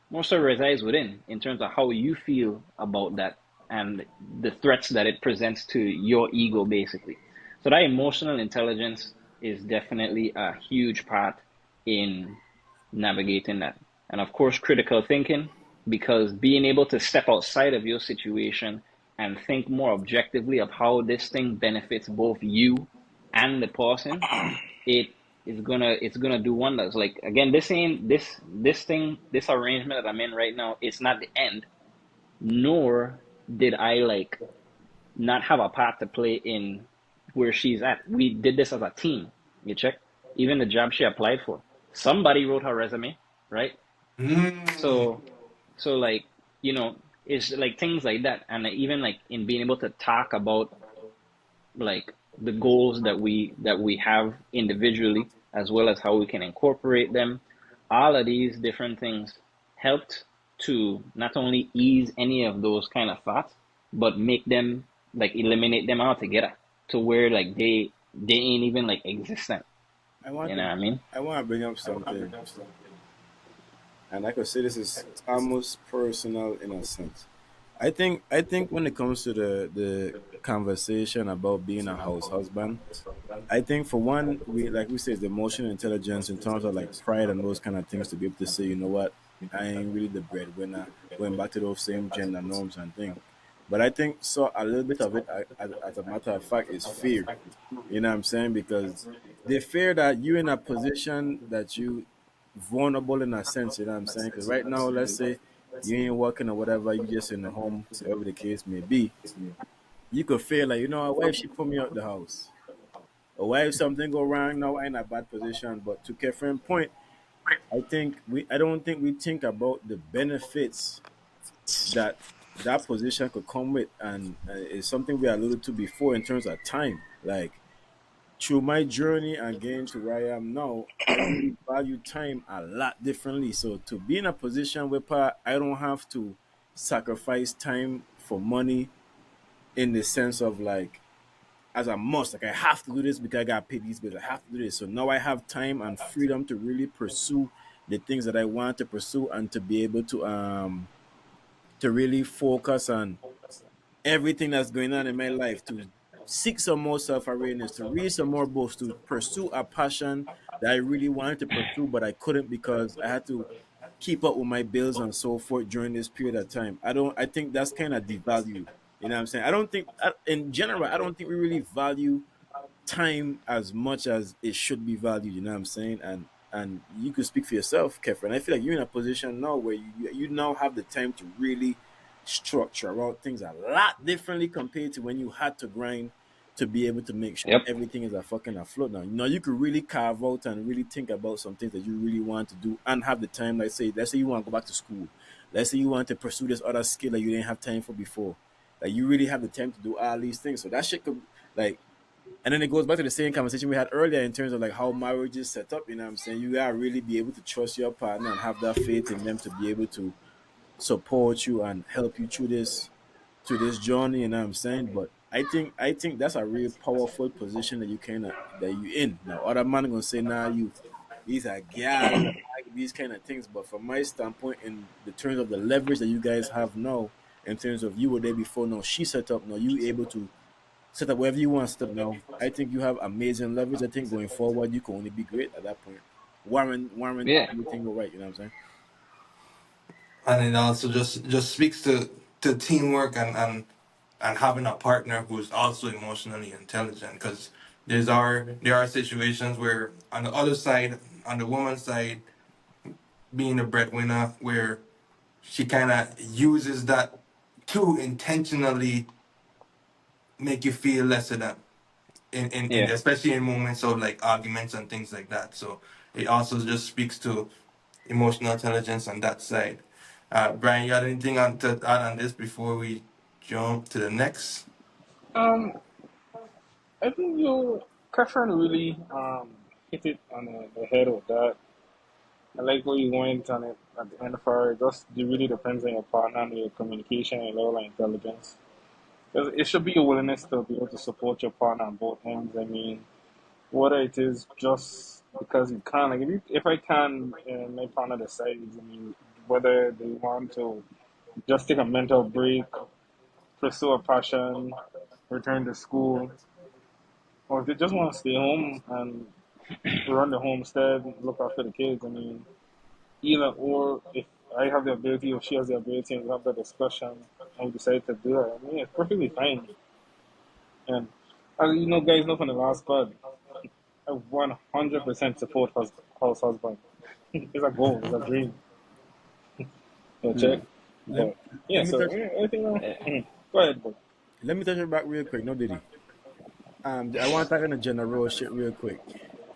more so resides within in terms of how you feel about that and the threats that it presents to your ego, basically. So that emotional intelligence is definitely a huge part in navigating that. And of course, critical thinking, because being able to step outside of your situation and think more objectively of how this thing benefits both you and the person, it it's gonna do wonders. Like again, this ain't this thing, this arrangement that I'm in right now, it's not the end, nor did I like not have a part to play in where she's at. We did this as a team. You check? Even the job she applied for. Somebody wrote her resume, right? Mm. So like, it's like things like that. And even like in being able to talk about like the goals that we have individually, as well as how we can incorporate them, all of these different things helped to not only ease any of those kind of thoughts, but make them like eliminate them altogether to where like they ain't even like existent. I want You to know what I mean? I want to bring up something, and I could say this is almost personal in a sense. I think when it comes to the conversation about being a house husband, I think for one, we like we say, the emotional intelligence in terms of like pride and those kind of things to be able to say, you know what, I ain't really the breadwinner. Going back to those same gender norms and thing, but I think so a little bit of it, as a matter of fact, is fear. You know what I'm saying? Because they fear that you in a position that you vulnerable in a sense. You know what I'm saying? Because right now, let's say you ain't working or whatever, you just in the home, whatever the case may be. You could feel like, you know, why if she put me out the house? Or why if something go wrong now, I'm in a bad position. But to Khefren's point, I don't think we think about the benefits that that position could come with, and it's something we alluded to before in terms of time. Like through my journey and getting to where I am now, I really value time a lot differently. So to be in a position where I don't have to sacrifice time for money in the sense of like as a must. Like I have to do this because I got paid these bills. I have to do this. So now I have time and freedom to really pursue the things that I want to pursue and to be able to really focus on everything that's going on in my life, to seek some more self awareness, to read some more books, to pursue a passion that I really wanted to pursue, but I couldn't because I had to keep up with my bills and so forth during this period of time. I think that's kind of devalued. You know what I'm saying? I don't think, in general, I don't think we really value time as much as it should be valued. You know what I'm saying? And you could speak for yourself, Kefren. I feel like you're in a position now where you now have the time to really structure out things a lot differently compared to when you had to grind to be able to make sure Yep. everything is a fucking afloat now. You know, you could really carve out and really think about some things that you really want to do and have the time. Let's say you want to go back to school. Let's say you want to pursue this other skill that you didn't have time for before. Like you really have the time to do all these things. So that shit could like, and then it goes back to the same conversation we had earlier in terms of like how marriage is set up. You know what I'm saying? You gotta really be able to trust your partner and have that faith in them to be able to support you and help you through this journey. You know what I'm saying? But I think that's a really powerful position that you in. Now other man gonna say, nah, he's a gal, like these kind of things. But from my standpoint, in the terms of the leverage that you guys have now, in terms of you were there before, now she set up, now you able to set up wherever you want to set up now. I think you have amazing leverage. I think going forward, you can only be great at that point. Warren, Yeah. everything go right. You know what I'm saying? And it also just speaks to teamwork and having a partner who's also emotionally intelligent, because there are situations where on the other side, on the woman's side, being a breadwinner, where she kind of uses that to intentionally make you feel lesser than, in Yeah. especially in moments of like arguments and things like that. So it also just speaks to emotional intelligence on that side. Brian, you got anything to add on this before we jump to the next? Um, I think you, Catherine really hit it on the head with that. I like where you went on it at the end of our. It really depends on your partner and your communication and level of intelligence. 'Cause it should be a willingness to be able to support your partner on both ends. I mean, whether it is just because you can, like if I can, and my partner decides, I mean, whether they want to just take a mental break, pursue a passion, return to school, or if they just want to stay home and run the homestead, look after the kids. I mean, either or. If I have the ability, or she has the ability, and we have the discussion, and we decide to do it, I mean, it's perfectly fine. And you know, guys, know from the last pod, I 100% support house husband. It's a goal, it's a dream. You check, Let, but yeah. let me So touch yeah, anything else? Eh, Go ahead, bro. let me touch it back real quick. No diddy. I want to talk on the general shit real quick.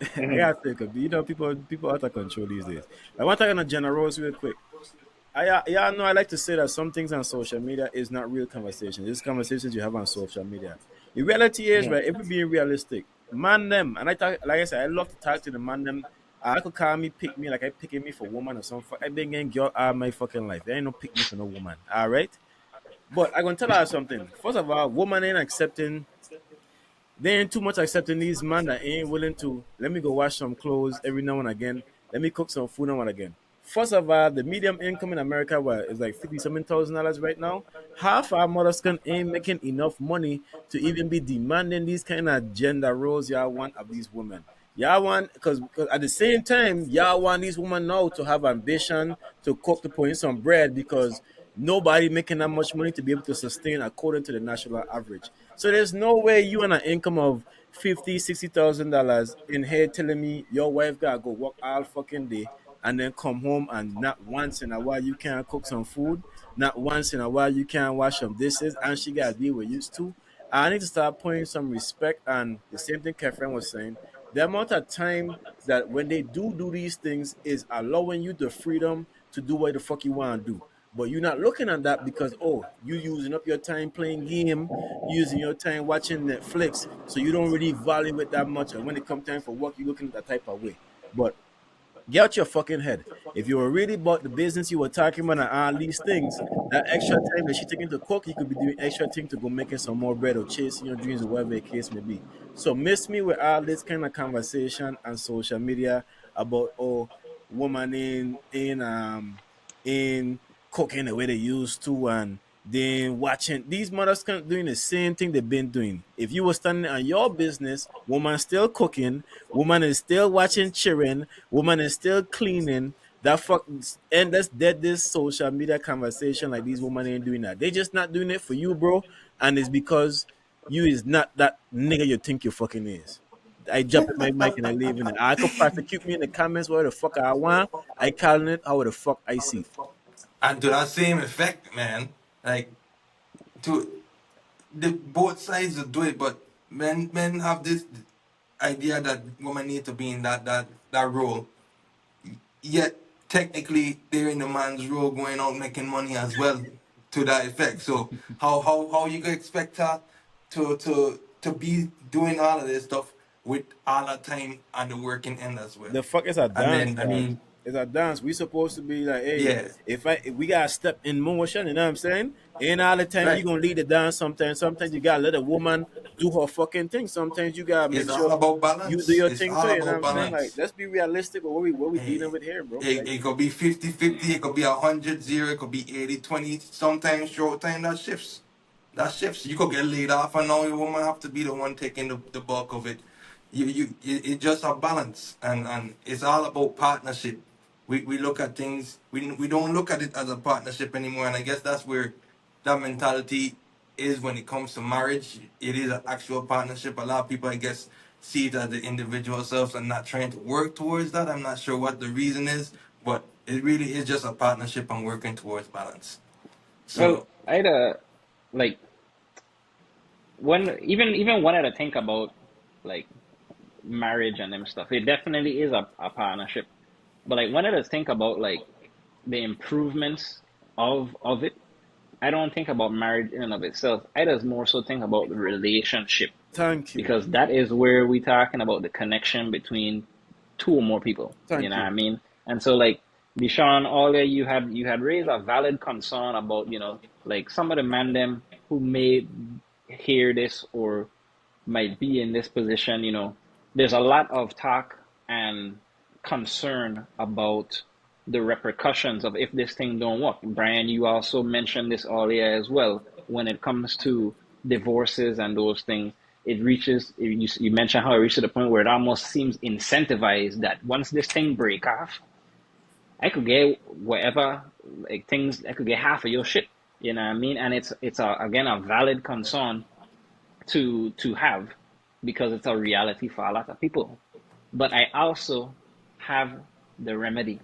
I Mm-hmm. gotta say, 'cause, you know, people out of control these days. I want to talk on the generals real quick. Yeah, I know I like to say that some things on social media is not real conversations. It's conversations you have on social media. The reality is, Mm-hmm. right, if we're being realistic, man them, and I talk, like I said, I love to talk to the man them. I could call me, pick me, like I picking me for woman or something. I been getting girl all my fucking life. There ain't no pick me for no woman. All right? But I gonna tell her something. First of all, woman ain't accepting, they ain't too much accepting these man that ain't willing to let me go wash some clothes every now and again. Let me cook some food now and again. First of all, the medium income in America is like 50 something $1,000 right now. Half our mothers can ain't making enough money to even be demanding these kind of gender roles y'all want of these women. Y'all want because at the same time, y'all want these women now to have ambition to cook to put in some bread because nobody making that much money to be able to sustain according to the national average. So there's no way you and an income of 50, $60,000 in here telling me your wife gotta go work all fucking day and then come home and not once in a while you can't cook some food, not once in a while you can't wash some dishes, and she gotta deal with used to. I need to start putting some respect, and the same thing Khefren was saying. The amount of time that when they do these things is allowing you the freedom to do what the fuck you want to do. But you're not looking at that because you using up your time playing game, using your time watching Netflix, so you don't really value it that much. And when it comes time for work, you're looking at that type of way. But get out your fucking head. If you were really about the business you were talking about and all these things, that extra time that she taking to cook, you could be doing extra thing to go making some more bread or chasing your dreams or whatever the case may be. So miss me with all this kind of conversation on social media about woman in cooking the way they used to and then watching these mothers doing the same thing they've been doing. If you were standing on your business, woman still cooking, woman is still watching cheering, woman is still cleaning. That fuck and that's dead this social media conversation like these women ain't doing that. They just not doing it for you, bro. And it's because you is not that nigga you think you fucking is. I jump in my mic and I leave in it. I could prosecute me in the comments where the fuck I want. I calling it how the fuck I see. And to that same effect, man, like to the both sides will do it, but men have this idea that women need to be in that role. Yet technically they're in the man's role going out making money as well to that effect. So how you gonna expect her to be doing all of this stuff with all that time and the working end as well? The fuck is a And dance, then I dog. mean, It's a dance. We supposed to be like, hey, yeah, if we gotta step in motion, you know what I'm saying? Ain't all the time you right. gonna lead the dance sometimes. Sometimes you gotta let a woman do her fucking thing. Sometimes you gotta It's make all sure about you do balance. your It's thing all too, you know what about I'm saying? Like balance. let's be realistic with what we dealing It, with here, bro. it, Like it could be 50-50, it could be 100-0, it could be 80-20. Sometimes short time that shifts. That shifts. You could get laid off and now your woman have to be the one taking the bulk of it. It just a balance and it's all about partnership. We look at things, we don't look at it as a partnership anymore, and I guess that's where that mentality is when it comes to marriage. It is an actual partnership. A lot of people, I guess, see it as the individual selves and not trying to work towards that. I'm not sure what the reason is, but it really is just a partnership and working towards balance. well, So I'd like when even when I think about like marriage and them stuff, it definitely is a partnership. But like when I just think about like the improvements of it, I don't think about marriage in and of itself. I just more so think about the relationship thank you. because that is where we talking about the connection between two or more people. You Thank know what I you. mean? And so like Bishan, earlier you had raised a valid concern about, like some of the men them who may hear this or might be in this position, there's a lot of talk and concern about the repercussions of if this thing don't work. Bryan, you also mentioned this earlier as well when it comes to divorces and those things. it reaches, you mentioned how it reaches the point where it almost seems incentivized that once this thing break off, I could get whatever, like things, I could get half of your shit. You know what I mean? And it's again a valid concern to have, because it's a reality for a lot of people. But I also have the remedy.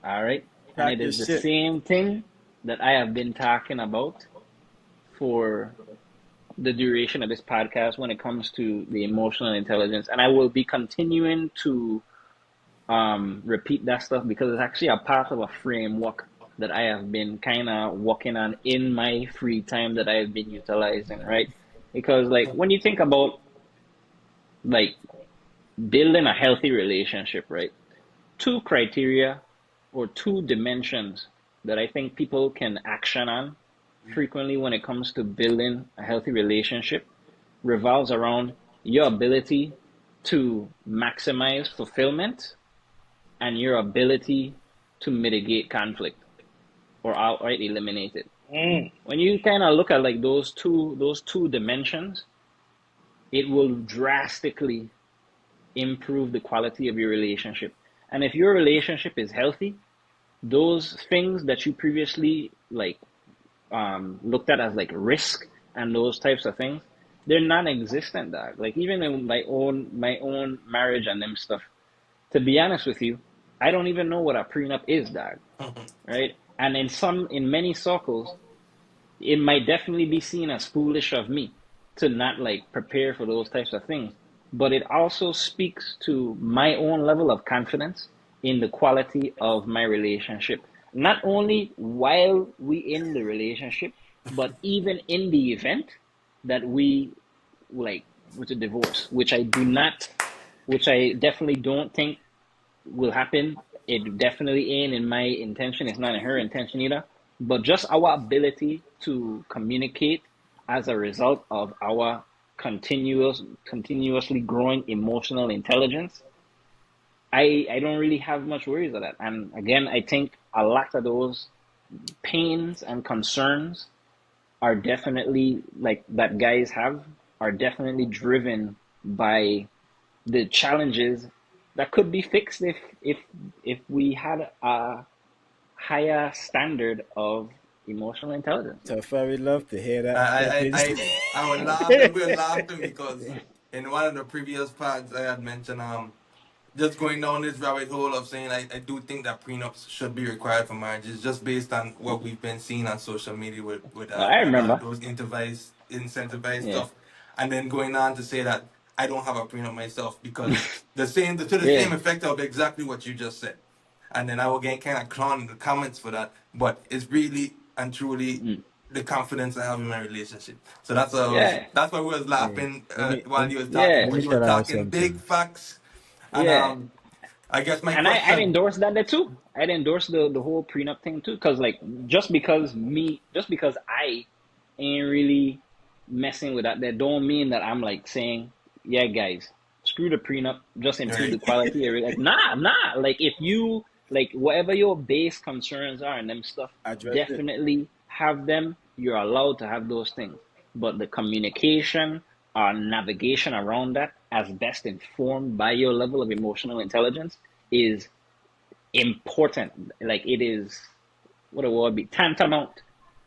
All right. And Pack it your is the shit. same thing that I have been talking about for the duration of this podcast when it comes to the emotional intelligence. And I will be continuing to repeat that stuff because it's actually a part of a framework that I have been kind of working on in my free time that I have been utilizing, right? Because like when you think about like building a healthy relationship, right? Two criteria or two dimensions that I think people can action on frequently when it comes to building a healthy relationship revolves around your ability to maximize fulfillment and your ability to mitigate conflict or outright eliminate it. Mm. When you kind of look at like those two dimensions, it will drastically improve the quality of your relationship. And if your relationship is healthy, those things that you previously like looked at as like risk and those types of things, they're non-existent, dog. Like even in my own marriage and them stuff, to be honest with you, I don't even know what a prenup is, dog. Right? And in many circles, it might definitely be seen as foolish of me to not like prepare for those types of things. But it also speaks to my own level of confidence in the quality of my relationship. Not only while we in the relationship, but even in the event that we like with a divorce, which I definitely don't think will happen. It definitely ain't in my intention. It's not in her intention either. But just our ability to communicate as a result of our continuously growing emotional intelligence, I don't really have much worries of that. And again, I think a lot of those pains and concerns are definitely like that guys have are definitely driven by the challenges that could be fixed if we had a higher standard of emotional intelligence. So very love to hear that. I Flipping. I I was laughing. We were laughing because in one of the previous pods I had mentioned just going down this rabbit hole of saying I do think that prenups should be required for marriages just based on what we've been seeing on social media with I remember. those incentivized Yeah, stuff, and then going on to say that I don't have a prenup myself because the same yeah, effect of exactly what you just said, and then I will get kind of clowned in the comments for that, but it's really and truly mm, the confidence I have in my relationship. So yeah, that's why we was Hey, laughing let while me you was talking yeah, let me because you were tell you talking big something. facts, and yeah. I guess my And I'd question. endorse that there too. I'd endorse the whole prenup thing too, because like just because I ain't really messing with that, that don't mean that I'm like saying, yeah, guys, screw the prenup, just improve the Right. quality of it. Like, nah. Like if you like whatever your base concerns are and them stuff, Address it. definitely have them. You're allowed to have those things. But the communication or navigation around that as best informed by your level of emotional intelligence is important. Like it is what it would be tantamount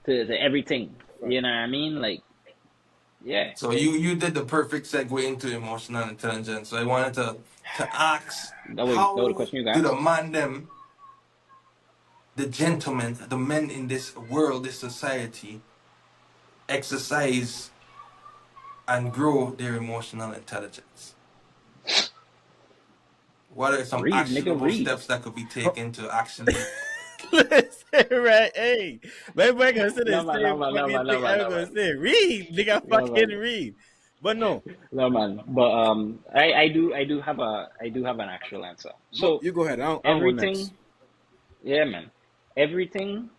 to everything. You know what I mean? Like, yeah. So you did the perfect segue into emotional intelligence. So I wanted to ask, That was the how question you do asked. the man them, the gentlemen, the men in this world, this society, exercise and grow their emotional intelligence? What are some Read, nigga, actionable read. steps that could be taken to actually Listen, right? Hey, maybe I gonna say the No man, no same man, no fucking man, no thing man, I'm no gonna man, say. Read, nigga, no fucking man, read. But no, no man. But I do have an actual answer. So you go ahead. I'll go next. everything, yeah, man, everything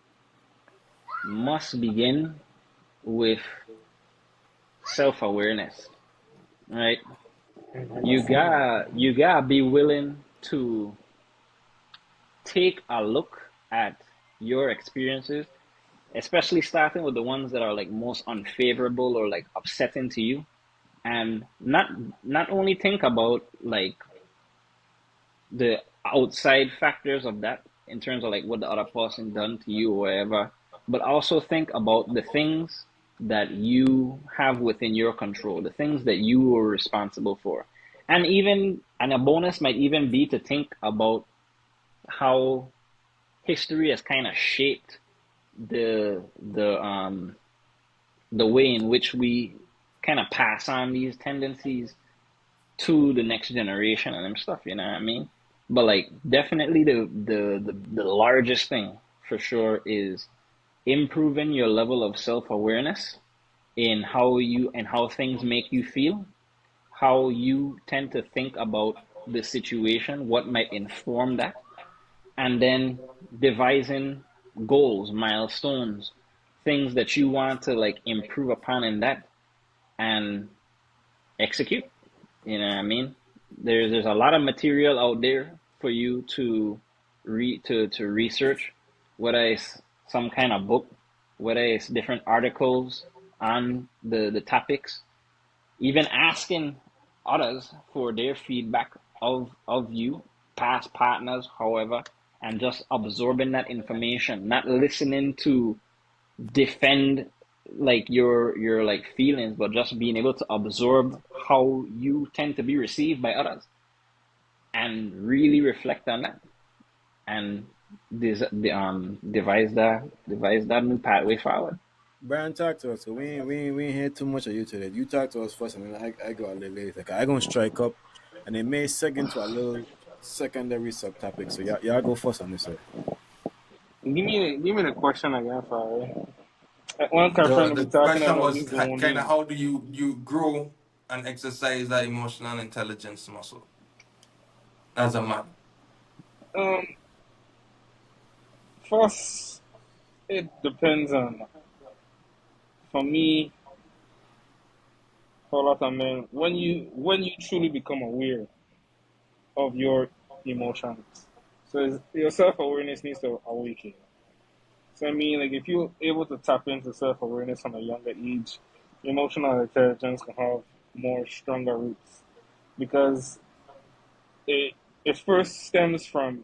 must begin with self-awareness, right? You gotta be willing to take a look at your experiences, especially starting with the ones that are like most unfavorable or like upsetting to you, and not only think about like the outside factors of that in terms of like what the other person done to you or whatever, but also think about the things that you have within your control, the things that you are responsible for. And a bonus might even be to think about how history has kind of shaped the way in which we kind of pass on these tendencies to the next generation and them stuff, you know what I mean? But like definitely the largest thing for sure is improving your level of self-awareness in how things make you feel, how you tend to think about the situation, what might inform that, and then devising goals, milestones, things that you want to like improve upon in that and execute. You know what I mean? There's a lot of material out there for you to to research, whether it's some kind of book, whether it's different articles on the topics, even asking others for their feedback of you, past partners, however, and just absorbing that information, not listening to defend like your like feelings, but just being able to absorb how you tend to be received by others and really reflect on that and devise that new pathway forward. Brian, talk to us. So we ain't hear too much of you today. You talk to us first, and then I go a little later. I gonna strike up, and it may seg into a little secondary subtopic. So y'all go first on this one. Give me the question again, Fari. One friend will The be talking question about was his kind of own. how do you grow and exercise that emotional intelligence muscle as a man? Um, First, it depends on. For me, for a lot of men, when you truly become aware of your emotions, so your self awareness needs to awaken. So I mean, like if you're able to tap into self awareness from a younger age, emotional intelligence can have more stronger roots because it it first stems from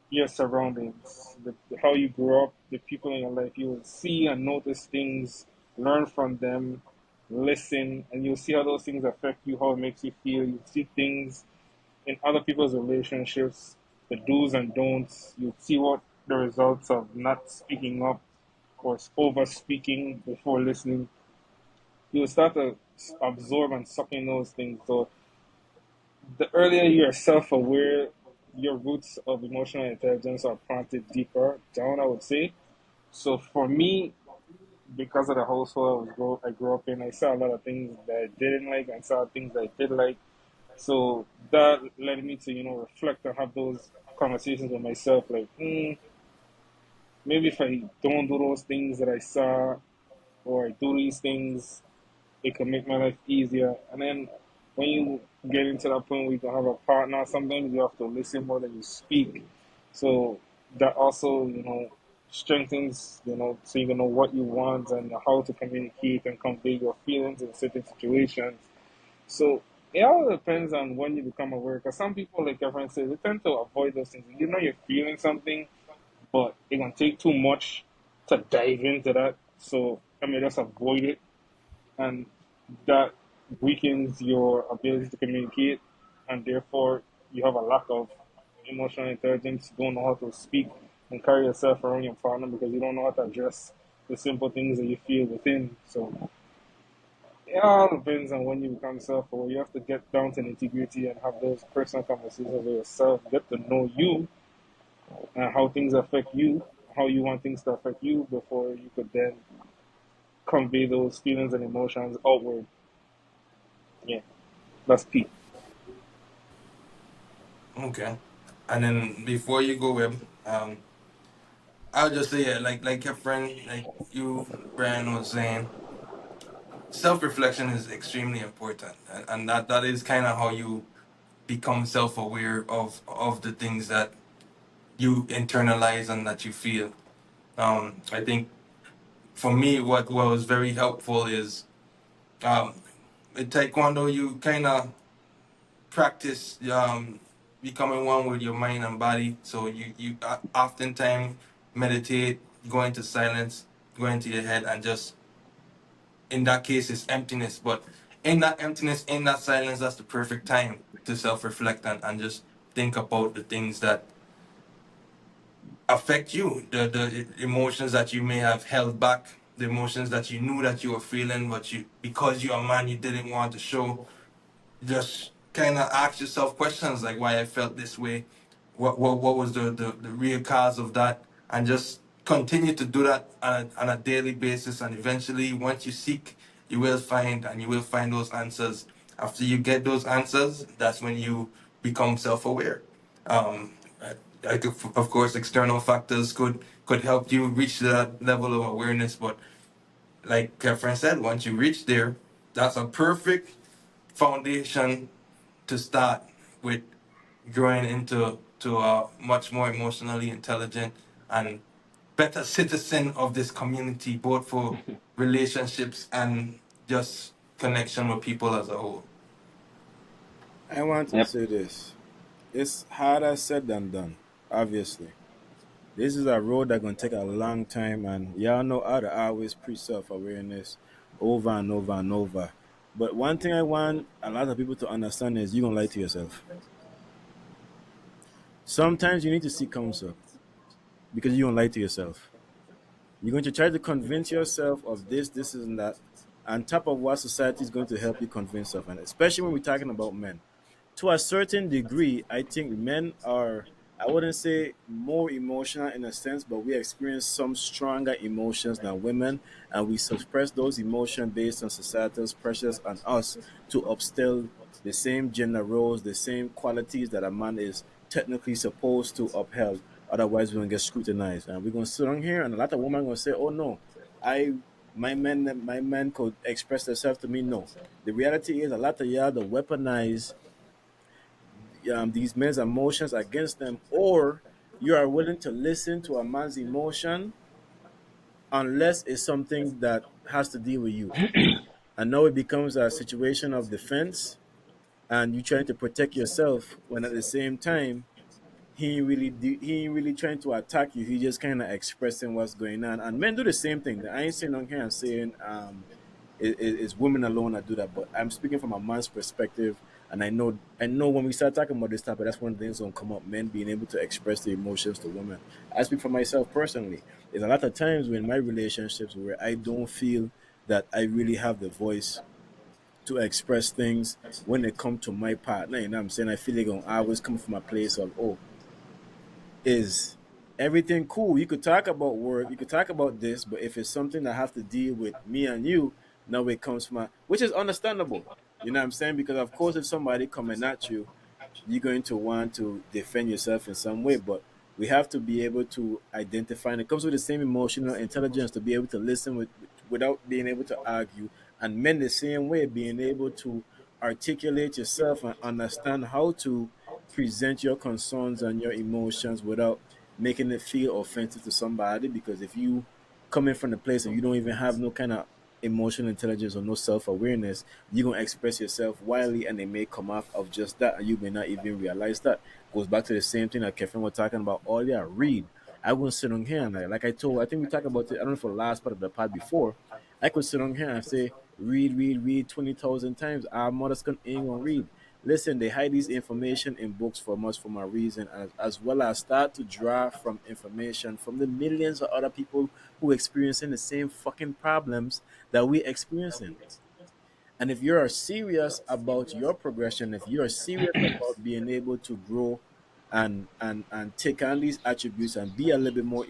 your surroundings, how you grew up, the people in your life. You will see and notice things, learn from them, listen, and you'll see how those things affect you, how it makes you feel. You see things in other people's relationships, the do's and don'ts. You see what the results of not speaking up or over speaking before listening. You'll start to absorb and suck in those things. So the earlier you're self aware, your roots of emotional intelligence are planted deeper down, I would say. So for me, because of the household I grew up in, I saw a lot of things that I didn't like and saw things that I did like. So that led me to, reflect and have those conversations with myself like, maybe if I don't do those things that I saw or I do these things, it can make my life easier. And then when you get into that point where you can have a partner, sometimes you have to listen more than you speak. So that also, strengthens, so you can know what you want and how to communicate and convey your feelings in certain situations. So it all depends on when you become aware. Because some people, like your friend says, they tend to avoid those things. You know you're feeling something, but it can take too much to dive into that. So I mean, just avoid it and that weakens your ability to communicate, and therefore you have a lack of emotional intelligence. You don't know how to speak and carry yourself around your partner because you don't know how to address the simple things that you feel within. So it all depends on when you become self-aware. You have to get down to nitty-gritty and have those personal conversations with yourself. Get to know you and how things affect you, how you want things to affect you before you could then convey those feelings and emotions outward. Yeah. That's Pete. Okay. And then before you go, Web, I'll just say, yeah, like your friend, like you, Brian was saying, self-reflection is extremely important, and that is kind of how you become self-aware of the things that you internalize and that you feel. I think for me, what was very helpful is um, in Taekwondo, you kind of practice becoming one with your mind and body. So you oftentimes meditate, go into silence, go into your head, and just in that case, it's emptiness. But in that emptiness, in that silence, that's the perfect time to self reflect and just think about the things that affect you, the emotions that you may have held back, the emotions that you knew that you were feeling, but you because you're a man, you didn't want to show. Just kind of ask yourself questions like why I felt this way, what was the real cause of that, and just continue to do that on a daily basis. And eventually, once you seek, you will find, and you will find those answers. After you get those answers, that's when you become self-aware. Um, like of course, external factors could help you reach that level of awareness, but like Khefren said, once you reach there, that's a perfect foundation to start with growing into a much more emotionally intelligent and better citizen of this community, both for relationships and just connection with people as a whole. I want to Yep. say this. It's harder said than done, obviously. This is a road that's gonna take a long time, and y'all know how to always preach self-awareness over and over and over. But one thing I want a lot of people to understand is you're gonna lie to yourself. Sometimes you need to seek counsel because you're gonna lie to yourself. You're going to try to convince yourself of this, and that, on top of what society is going to help you convince of, and especially when we're talking about men. To a certain degree, I think men are, I wouldn't say more emotional in a sense, but we experience some stronger emotions than women, and we suppress those emotions based on societal's pressures on us to upstill the same gender roles, the same qualities that a man is technically supposed to upheld. Otherwise, we're gonna get scrutinized, and we're gonna sit on here, and a lot of women are gonna say, "Oh no, I." My men could express themselves to me. No, the reality is a lot of y'all to weaponize these men's emotions against them, or you are willing to listen to a man's emotion unless it's something that has to deal with you. And now it becomes a situation of defense, and you trying to protect yourself when at the same time he ain't really trying to attack you. He just kind of expressing what's going on. And men do the same thing. I ain't saying on here and saying it's women alone that do that, but I'm speaking from a man's perspective. And I know when we start talking about this topic, that's one of the things that will come up. Men being able to express their emotions to women. I speak for myself personally. There's a lot of times in my relationships where I don't feel that I really have the voice to express things when it come to my partner. You know what I'm saying? I feel like I always come from a place of, oh, is everything cool? You could talk about work, you could talk about this, but if it's something that have to deal with me and you, now it comes from which is understandable. You know what I'm saying? Because of course, if somebody coming at you, you're going to want to defend yourself in some way, but we have to be able to identify, and it comes with the same emotional intelligence to be able to listen without being able to argue, and men the same way, being able to articulate yourself and understand how to present your concerns and your emotions without making it feel offensive to somebody. Because if you coming from the place and you don't even have no kind of emotional intelligence or no self-awareness, you're going to express yourself wildly, and it may come off of just that, and you may not even realize that. Goes back to the same thing that Kevin was talking about earlier. Read. I wouldn't sit on here and like I told, I think we talked about it, I don't know, for the last part of the pod before. I could sit on here and say read, read, read 20,000 times. Our mothers ain't gonna read. Listen, they hide these information in books from us for a reason, as well as start to draw from information from the millions of other people who experiencing the same fucking problems that we experiencing. And if you are serious about your progression, if you are serious about being able to grow and take on these attributes and be a little bit more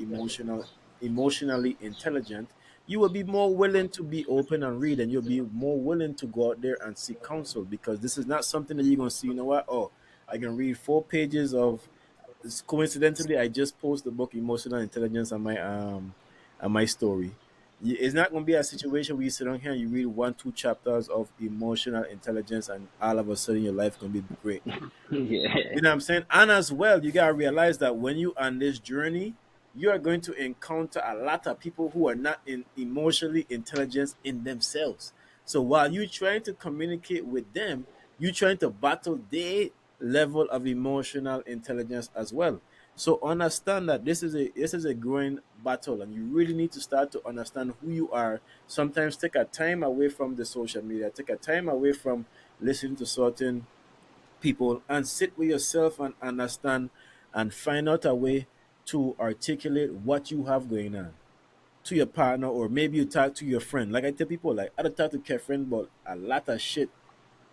emotionally intelligent, you will be more willing to be open and read, and you'll be more willing to go out there and seek counsel, because this is not something that you're gonna see, you know what? Oh, I can read 4 pages of, coincidentally, I just posted the book Emotional Intelligence on my story. It's not going to be a situation where you sit on here and you read 1 2 chapters of emotional intelligence, and all of a sudden your life going to be great. Yeah. You know what I'm saying? And as well, you gotta realize that when you on this journey, you are going to encounter a lot of people who are not in emotionally intelligent in themselves. So while you trying to communicate with them, you trying to battle their level of emotional intelligence as well. So understand that this is a growing battle, and you really need to start to understand who you are. Sometimes take a time away from the social media, take a time away from listening to certain people, and sit with yourself and understand and find out a way to articulate what you have going on to your partner, or maybe you talk to your friend. Like I tell people, like I don't talk to Khefren about a lot of shit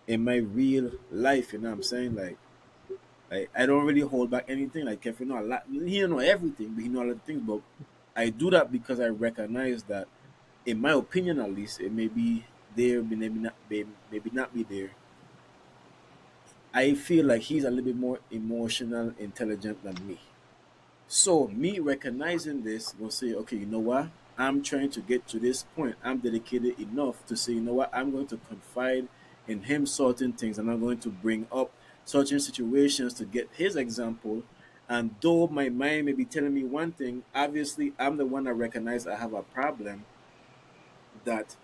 in my real life. You know what I'm saying? Like I don't really hold back anything. Like Khefren know a lot. He don't know everything, but he know a lot of things. But I do that because I recognize that, in my opinion, at least, it may be there, maybe not be there. I feel like he's a little bit more emotional intelligent than me. So me recognizing this will say, okay, you know what? I'm trying to get to this point. I'm dedicated enough to say, you know what? I'm going to confide in him certain things, and I'm going to bring up certain situations to get his example. And though my mind may be telling me one thing, obviously I'm the one that recognize I have a problem, that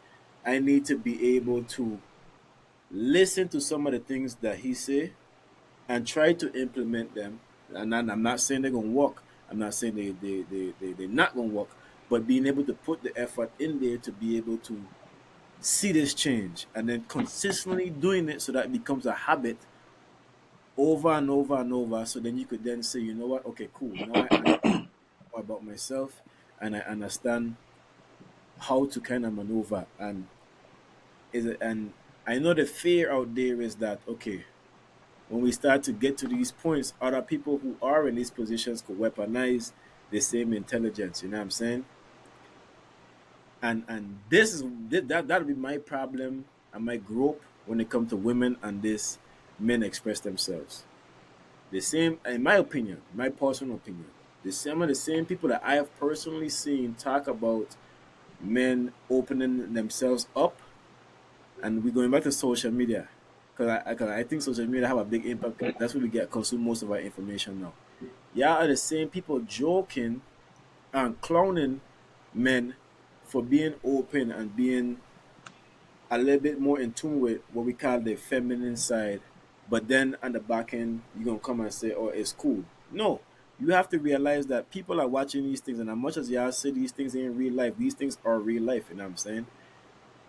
I need to be able to listen to some of the things that he say and try to implement them. And I'm not saying they're gonna work. I'm not saying they're not gonna work, but being able to put the effort in there to be able to see this change, and then consistently doing it so that it becomes a habit over and over and over. So then you could then say, you know what, okay, cool. Now I understand more about myself, and I understand how to kind of maneuver. And I know the fear out there is that, okay, when we start to get to these points, other people who are in these positions could weaponize the same intelligence. You know what I'm saying? And that'll be my problem and my group when it comes to women and this men express themselves. The same, in my opinion, my personal opinion, some of the same people that I have personally seen talk about men opening themselves up, and we're going back to social media, cause I think social media have a big impact. That's where we get consume most of our information now. Yeah, are the same people joking and clowning men for being open and being a little bit more in tune with what we call the feminine side. But then on the back end, you're gonna come and say, "Oh, it's cool." No, you have to realize that people are watching these things, and as much as y'all say these things in real life, these things are real life. You know what I'm saying?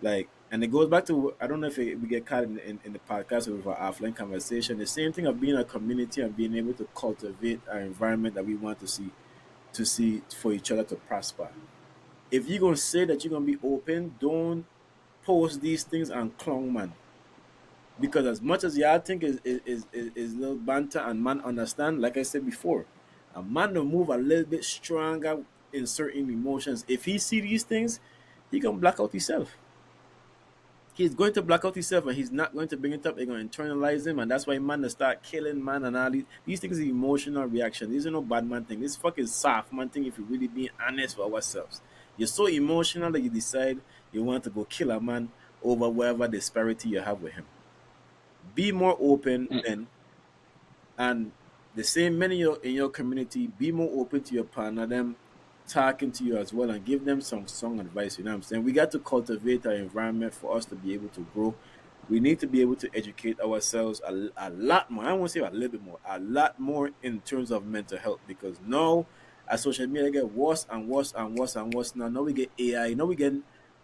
Like, and it goes back to, I don't know if we get caught in the podcast or with our offline conversation. The same thing of being a community and being able to cultivate our environment that we want to see for each other to prosper. If you're gonna say that you're gonna be open, don't post these things on clown man. Because as much as y'all think is little banter and man understand, like I said before, a man will move a little bit stronger in certain emotions. If he see these things, he can black out himself. He's going to black out himself, and he's not going to bring it up. They're going to internalize him, and that's why man to start killing man and all these things are emotional reaction. These are no bad man thing. This fucking soft man thing. If you really being honest with ourselves, you're so emotional that you decide you want to go kill a man over whatever disparity you have with him. Be more open, men, and the same men in your community, be more open to your partner, them talking to you as well, and give them some strong advice. You know what I'm saying? We got to cultivate our environment for us to be able to grow. We need to be able to educate ourselves a lot more. I won't say a little bit more, a lot more in terms of mental health, because now as social media get worse and worse and worse and worse, now we get AI, now we get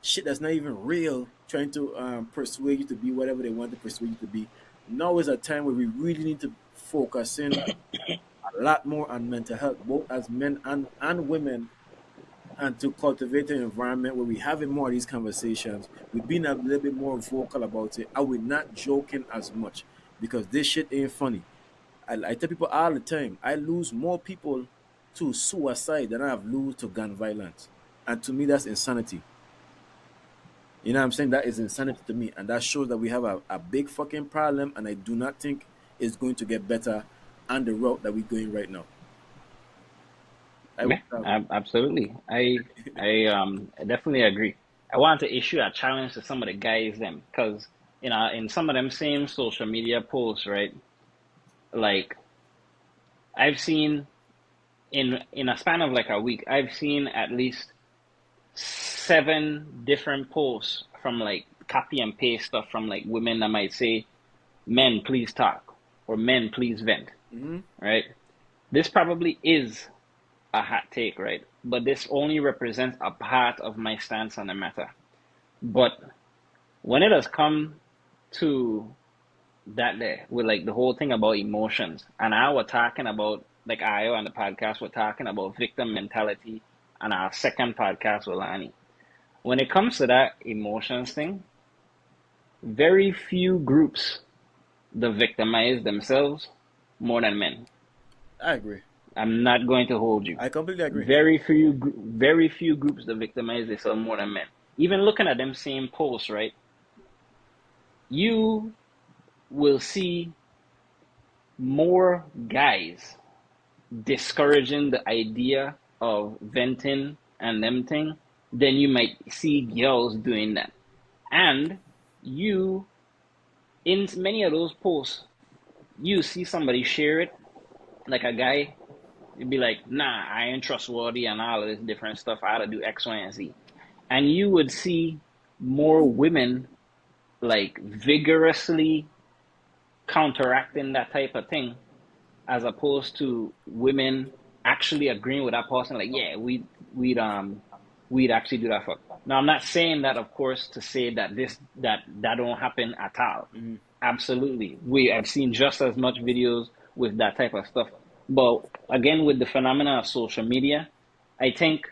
shit that's not even real, trying to persuade you to be whatever they want to persuade you to be. Now is a time where we really need to focus in a lot more on mental health, both as men and women, and to cultivate an environment where we having more of these conversations. We've been a little bit more vocal about it, and we're not joking as much, because this shit ain't funny. I tell people all the time, I lose more people to suicide than I have lose to gun violence. And to me, that's insanity. You know what I'm saying? That is insanity to me. And that shows that we have a big fucking problem. And I do not think it's going to get better on the route that we're going right now. I would Yeah, have. absolutely. I definitely agree. I want to issue a challenge to some of the guys them because in some of them same social media posts, right? Like I've seen in a span of like a week, I've seen at least 7 different posts from like copy and paste stuff from like women that might say, "Men, please talk," or "Men, please vent." Right? This probably is a hot take, right? But this only represents a part of my stance on the matter. But when it has come to that day with like the whole thing about emotions, and I were talking about like I on the podcast we're talking about victim mentality, and our second podcast with Lani. When it comes to that emotions thing, very few groups the victimize themselves more than men. I agree. I'm not going to hold you. I completely agree. Very few groups that victimize themselves more than men. Even looking at them same posts, right? You will see more guys discouraging the idea of venting and them thing than you might see girls doing that. And you, in many of those posts, you see somebody share it, like a guy, you'd be like, nah, I ain't trustworthy and all of this different stuff. I gotta do X, Y, and Z. And you would see more women like vigorously counteracting that type of thing, as opposed to women actually agreeing with that person, like, yeah, we'd actually do that. Now, I'm not saying that, of course, to say that that don't happen at all. Absolutely, I've seen just as much videos with that type of stuff. But again, with the phenomena of social media, I think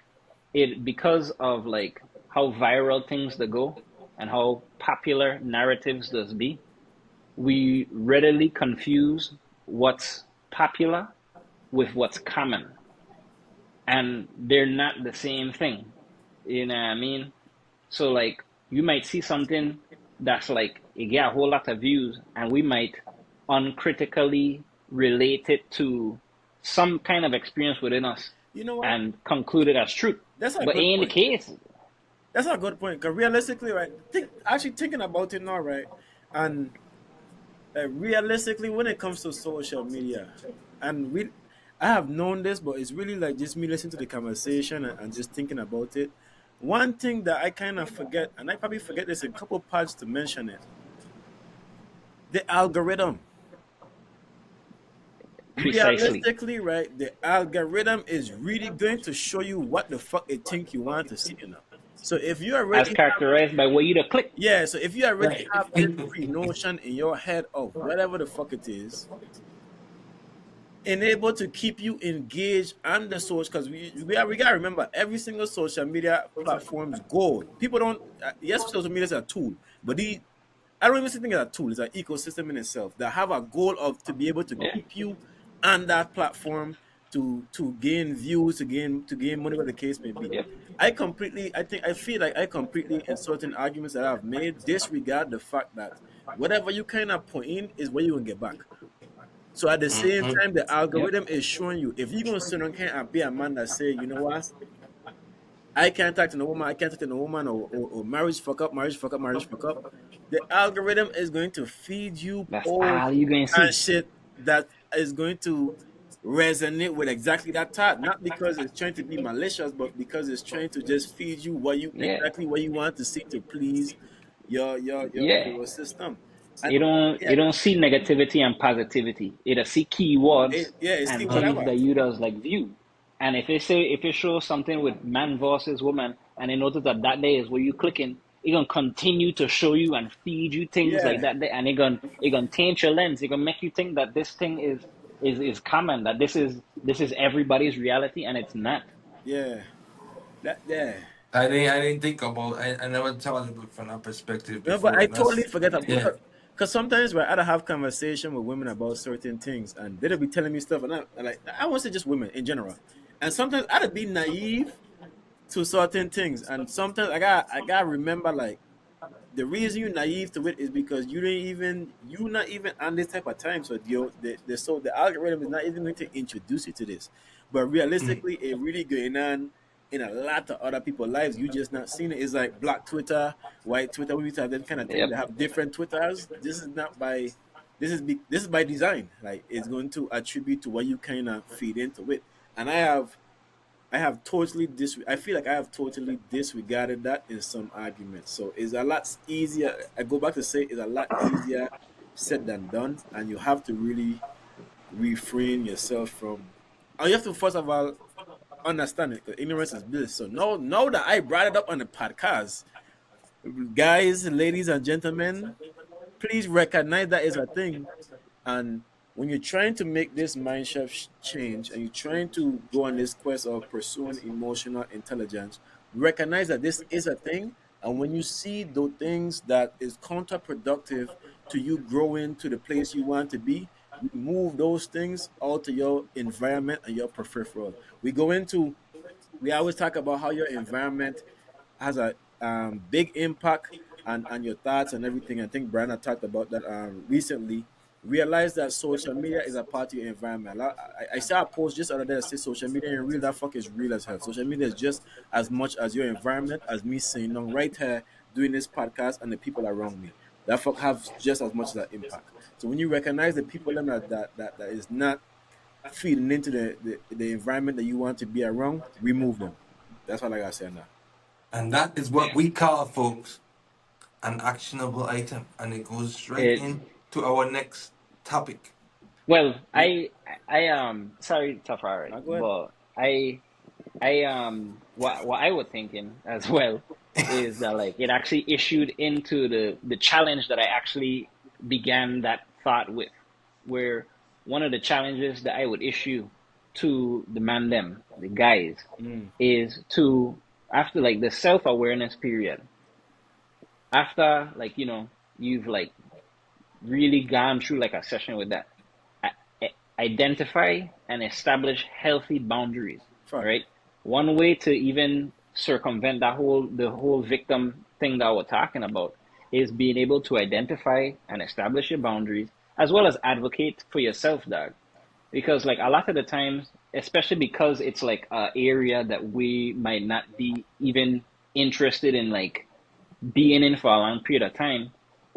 it, because of like how viral things that go and how popular narratives does be, we readily confuse what's popular with what's common, and they're not the same thing. You know what I mean? So like you might see something that's like it get a whole lot of views, and we might uncritically relate it to some kind of experience within us, You know what? and conclude it as truth. That's a But good ain't the point. case. That's a good point. Because realistically, right? Actually thinking about it now, right? And realistically, when it comes to social media, and I have known this, but it's really like just me listening to the conversation and just thinking about it. One thing that I kind of forget, and I probably forget this in a couple parts to mention it, the algorithm. Precisely. Realistically, right, the algorithm is really going to show you what the fuck it think you want to see, you know. So if you As already have, characterized by what you to click. yeah, so if you already Right. have this pre-notion in your head of whatever the fuck it is, enable to keep you engaged on the social, because we gotta remember every single social media platform's goal. People don't yes, social media is a tool, but I don't even think it's a tool, it's an ecosystem in itself that have a goal of to be able to Yeah. keep you on that platform to gain views, to gain money, whatever the case may be. Yep. I feel like I completely, in certain arguments that I've made, disregard the fact that whatever you kind of put in is what you will get back. So at the same time, the Yep. algorithm is showing you if you're gonna sit on can and be a man that say, you know what, I can't talk to no woman, I can't talk to no woman, or marriage fuck up, marriage fuck up, marriage fuck up. The algorithm is going to feed you That's posts all you gonna and see. shit that is going to resonate with exactly that thought. Not because it's trying to be malicious, but because it's trying to just feed you Yeah. exactly what you want to see to please Yeah. your system. And It yeah, don't see negativity and positivity. It'll see keywords it's see and things whatever. that you does like view. And if it shows something with man versus woman, and it notice that that day is where you clicking, it gonna continue to show you and feed you things like Yeah, that day, and it gonna taint your lens. It gonna make you think that this thing is common, that this is everybody's reality, and it's not. yeah, yeah. I didn't think about. I never thought of it from that perspective No, but before. I And totally that's forget about, yeah. because sometimes right, I'd have conversation with women about certain things, and they'd be telling me stuff, and I like I won't say just women in general, and sometimes I'd be naive to certain things, and sometimes I got to remember like the reason you're naive to it is because you're not even on this type of time. So the algorithm is not even going to introduce you to this. But realistically, it really going on in a lot of other people's lives. You just not seeing it. It's like black Twitter, white Twitter. We used to have them kind of thing. Yep. They have different Twitters. This is by design. Like it's going to attribute to what you kind of feed into it. And I have I have totally I feel like I have totally disregarded that in some arguments. So it's a lot easier. I go back to say it's a lot easier said than done, and you have to really refrain yourself from. And you have to first of all understand it, because ignorance is bliss. So now that I brought it up on the podcast, guys, ladies, and gentlemen, please recognize that is a thing. And when you're trying to make this mindset change and you're trying to go on this quest of pursuing emotional intelligence, recognize that this is a thing. And when you see those things that is counterproductive to you growing to the place you want to be, remove those things out to your environment and your peripheral. We always talk about how your environment has a big impact on your thoughts and everything. I think Bryan had talked about that recently. Realize that social media is a part of your environment. I saw a post just the other day that says social media in real, that fuck is real as hell. Social media is just as much as your environment as me saying no right here doing this podcast and the people around me. That fuck have just as much of that impact. So when you recognize the people that is not feeding into the environment that you want to be around, remove them. That's all I gotta say now. And that is what we call, folks, an actionable item. And it goes straight It into our next topic. well, Yeah, sorry, Tafari, go ahead. but what I was thinking as well is that like it actually issued into the challenge that I actually began that thought with, where one of the challenges that I would issue to the man them, the guys, Mm, is to, after like the self-awareness period, after like you've like really gone through like a session with that, identify and establish healthy boundaries, fuck. right? One way to even circumvent the whole victim thing that we're talking about is being able to identify and establish your boundaries as well as advocate for yourself, dog. Because like a lot of the times, especially because it's like a area that we might not be even interested in like being in for a long period of time,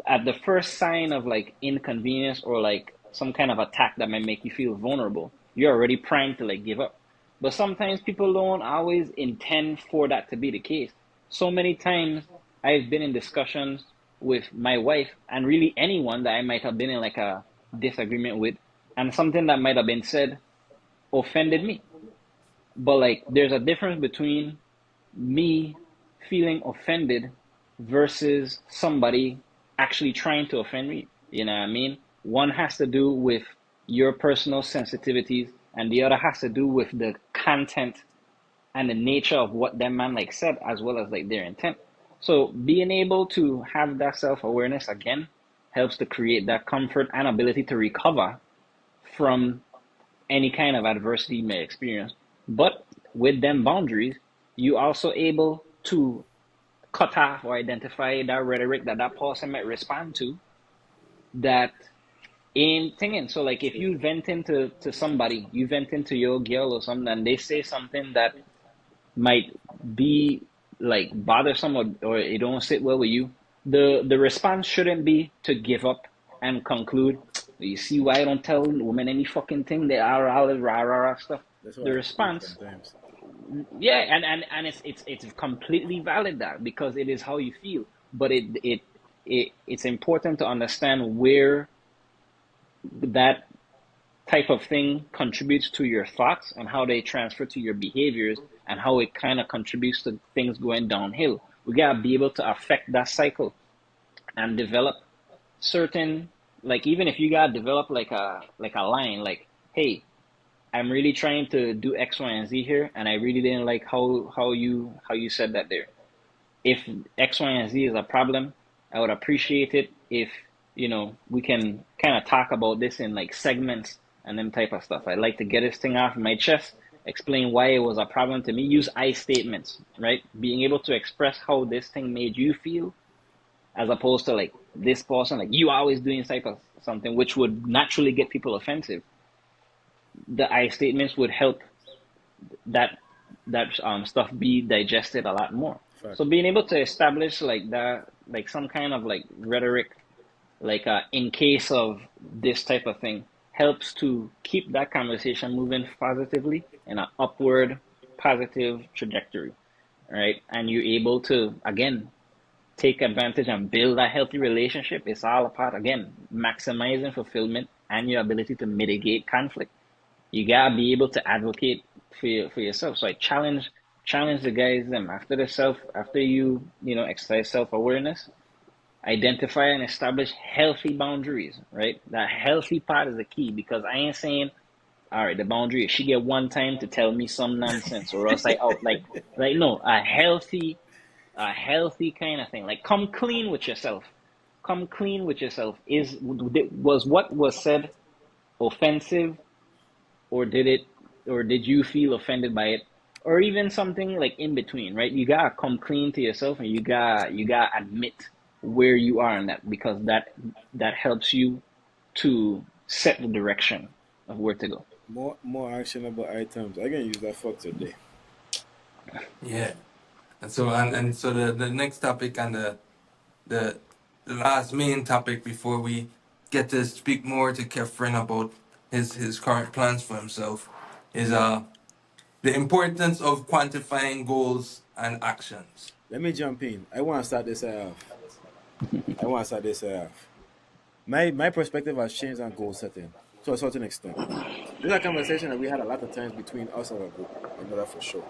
at the first sign of like inconvenience or like some kind of attack that might make you feel vulnerable, you're already primed to like give up. But sometimes people don't always intend for that to be the case. So many times I've been in discussions with my wife and really anyone that I might have been in like a disagreement with, and something that might have been said offended me. But like there's a difference between me feeling offended versus somebody actually trying to offend me. You know what I mean? One has to do with your personal sensitivities, and the other has to do with the content and the nature of what that man like said, as well as like their intent. So being able to have that self-awareness again helps to create that comfort and ability to recover from any kind of adversity you may experience. But with them boundaries, you also able to cut off or identify that rhetoric that that person might respond to that ain't thinking. So like if you vent into somebody, you vent into your girl or something, and they say something that might be like bothersome or it don't sit well with you, the response shouldn't be to give up and conclude, you see why I don't tell women any fucking thing, they are all rah rah rah stuff. That's The what I feel response, sometimes. yeah, and it's completely valid, that because it is how you feel. But it's important to understand where that type of thing contributes to your thoughts and how they transfer to your behaviors and how it kind of contributes to things going downhill. We gotta be able to affect that cycle and develop certain, like even if you gotta develop like a line, like, hey, I'm really trying to do X, Y, and Z here, and I really didn't like how you said that there. If X, Y, and Z is a problem, I would appreciate it if we can kind of talk about this in like segments and them type of stuff. I'd like to get this thing off my chest, explain why it was a problem to me. Use I statements, right? Being able to express how this thing made you feel, as opposed to like this person, like you always doing type of something, which would naturally get people offensive. The I statements would help that stuff be digested a lot more. Fact. So being able to establish like that, like some kind of like rhetoric, like in case of this type of thing, helps to keep that conversation moving positively in an upward positive trajectory, right? And you're able to, again, take advantage and build a healthy relationship. It's all about, again, maximizing fulfillment and your ability to mitigate conflict. You gotta be able to advocate for yourself. So I challenge the guys them after after you exercise self-awareness, identify and establish healthy boundaries, right? That healthy part is the key, because I ain't saying, all right, the boundary is she get one time to tell me some nonsense or else I out. Like no, a healthy kind of thing. Like come clean with yourself. Come clean with yourself. Was what was said offensive, or did you feel offended by it? Or even something like in between, right? You gotta come clean to yourself, and you gotta admit where you are in that, because that helps you to set the direction of where to go. More actionable items. I can use that for today. Yeah. And so the next topic and the the last main topic before we get to speak more to Khefren about his current plans for himself is the importance of quantifying goals and actions. Let me jump in. I want to start this off. I want to start this off. My perspective has changed on goal setting to a certain extent. This is a conversation that we had a lot of times between us and our group. I know that for sure.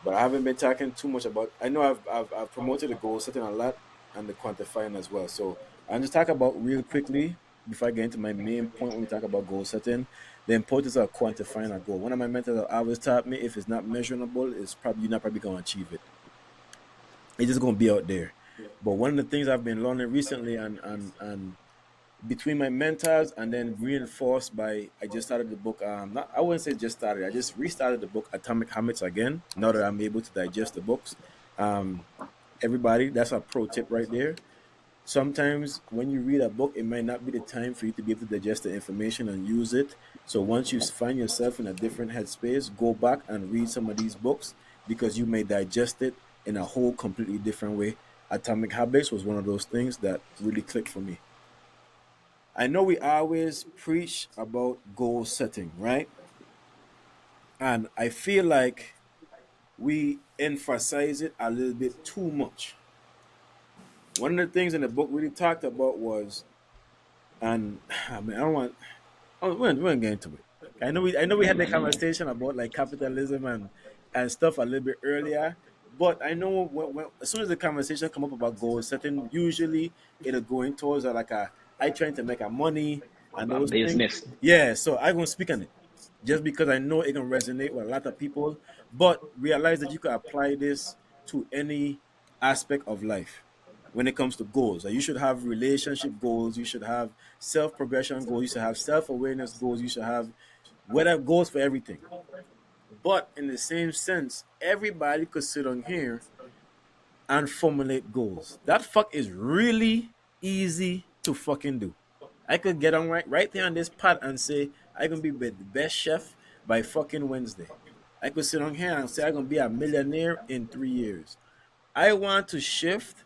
But I haven't been talking too much about. I know I've promoted the goal setting a lot and the quantifying as well. So I'll just talk about real quickly before I get into my main point when we talk about goal setting. The importance of quantifying a goal. One of my mentors always taught me, if it's not measurable, it's probably you're not probably going to achieve it. It's just going to be out there. But one of the things I've been learning recently, and between my mentors and then reinforced by, I just started the book. Not I wouldn't say just started. I just restarted the book Atomic Habits again. Now that I'm able to digest the books, um, everybody, that's a pro tip right there. Sometimes when you read a book, it might not be the time for you to be able to digest the information and use it. So once you find yourself in a different headspace, go back and read some of these books, because you may digest it in a whole completely different way. Atomic Habits was one of those things that really clicked for me. I know we always preach about goal setting, right? And I feel like we emphasize it a little bit too much. One of the things in the book really talked about was, and I mean, I don't want, oh, we won't get into it. I know we had the conversation about like capitalism and stuff a little bit earlier, but I know as soon as the conversation come up about goal setting, usually it'll go in towards like I trying to make a money and About those things. business. Yeah, so I gonna speak on it just because I know it can resonate with a lot of people, but realize that you can apply this to any aspect of life when it comes to goals. Like you should have relationship goals, you should have self progression goals, you should have self awareness goals, you should have whatever goals for everything. But in the same sense, everybody could sit on here and formulate goals. That fuck is really easy to fucking do. I could get on right there on this pod and say I can be the best chef by fucking Wednesday. I could sit on here and say I'm gonna be a millionaire in 3 years. I want to shift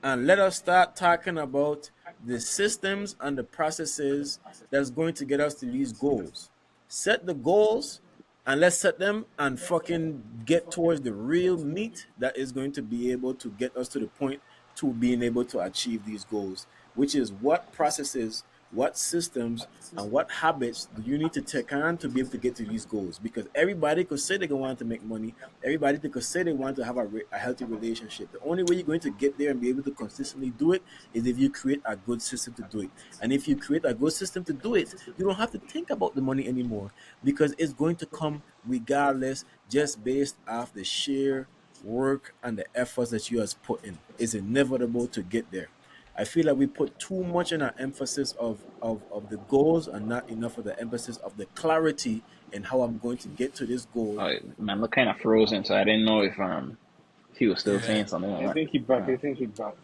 and let us start talking about the systems and the processes that's going to get us to these goals. Set the goals and let's set them and fucking get towards the real meat that is going to be able to get us to the point to being able to achieve these goals, which is what processes, what systems, and what habits do you need to take on to be able to get to these goals? Because everybody could say they want to make money, everybody could say they want to have a healthy relationship. The only way you're going to get there and be able to consistently do it is if you create a good system to do it. And if you create a good system to do it, you don't have to think about the money anymore, because it's going to come regardless, just based off the sheer work and the efforts that you has put in. It's inevitable to get there. I feel like we put too much in our emphasis of the goals and not enough of the emphasis of the clarity in how I'm going to get to this goal. Oh, man, look kind of frozen, so I didn't know if he was still Yeah, saying something I like think he back. that. I think he back.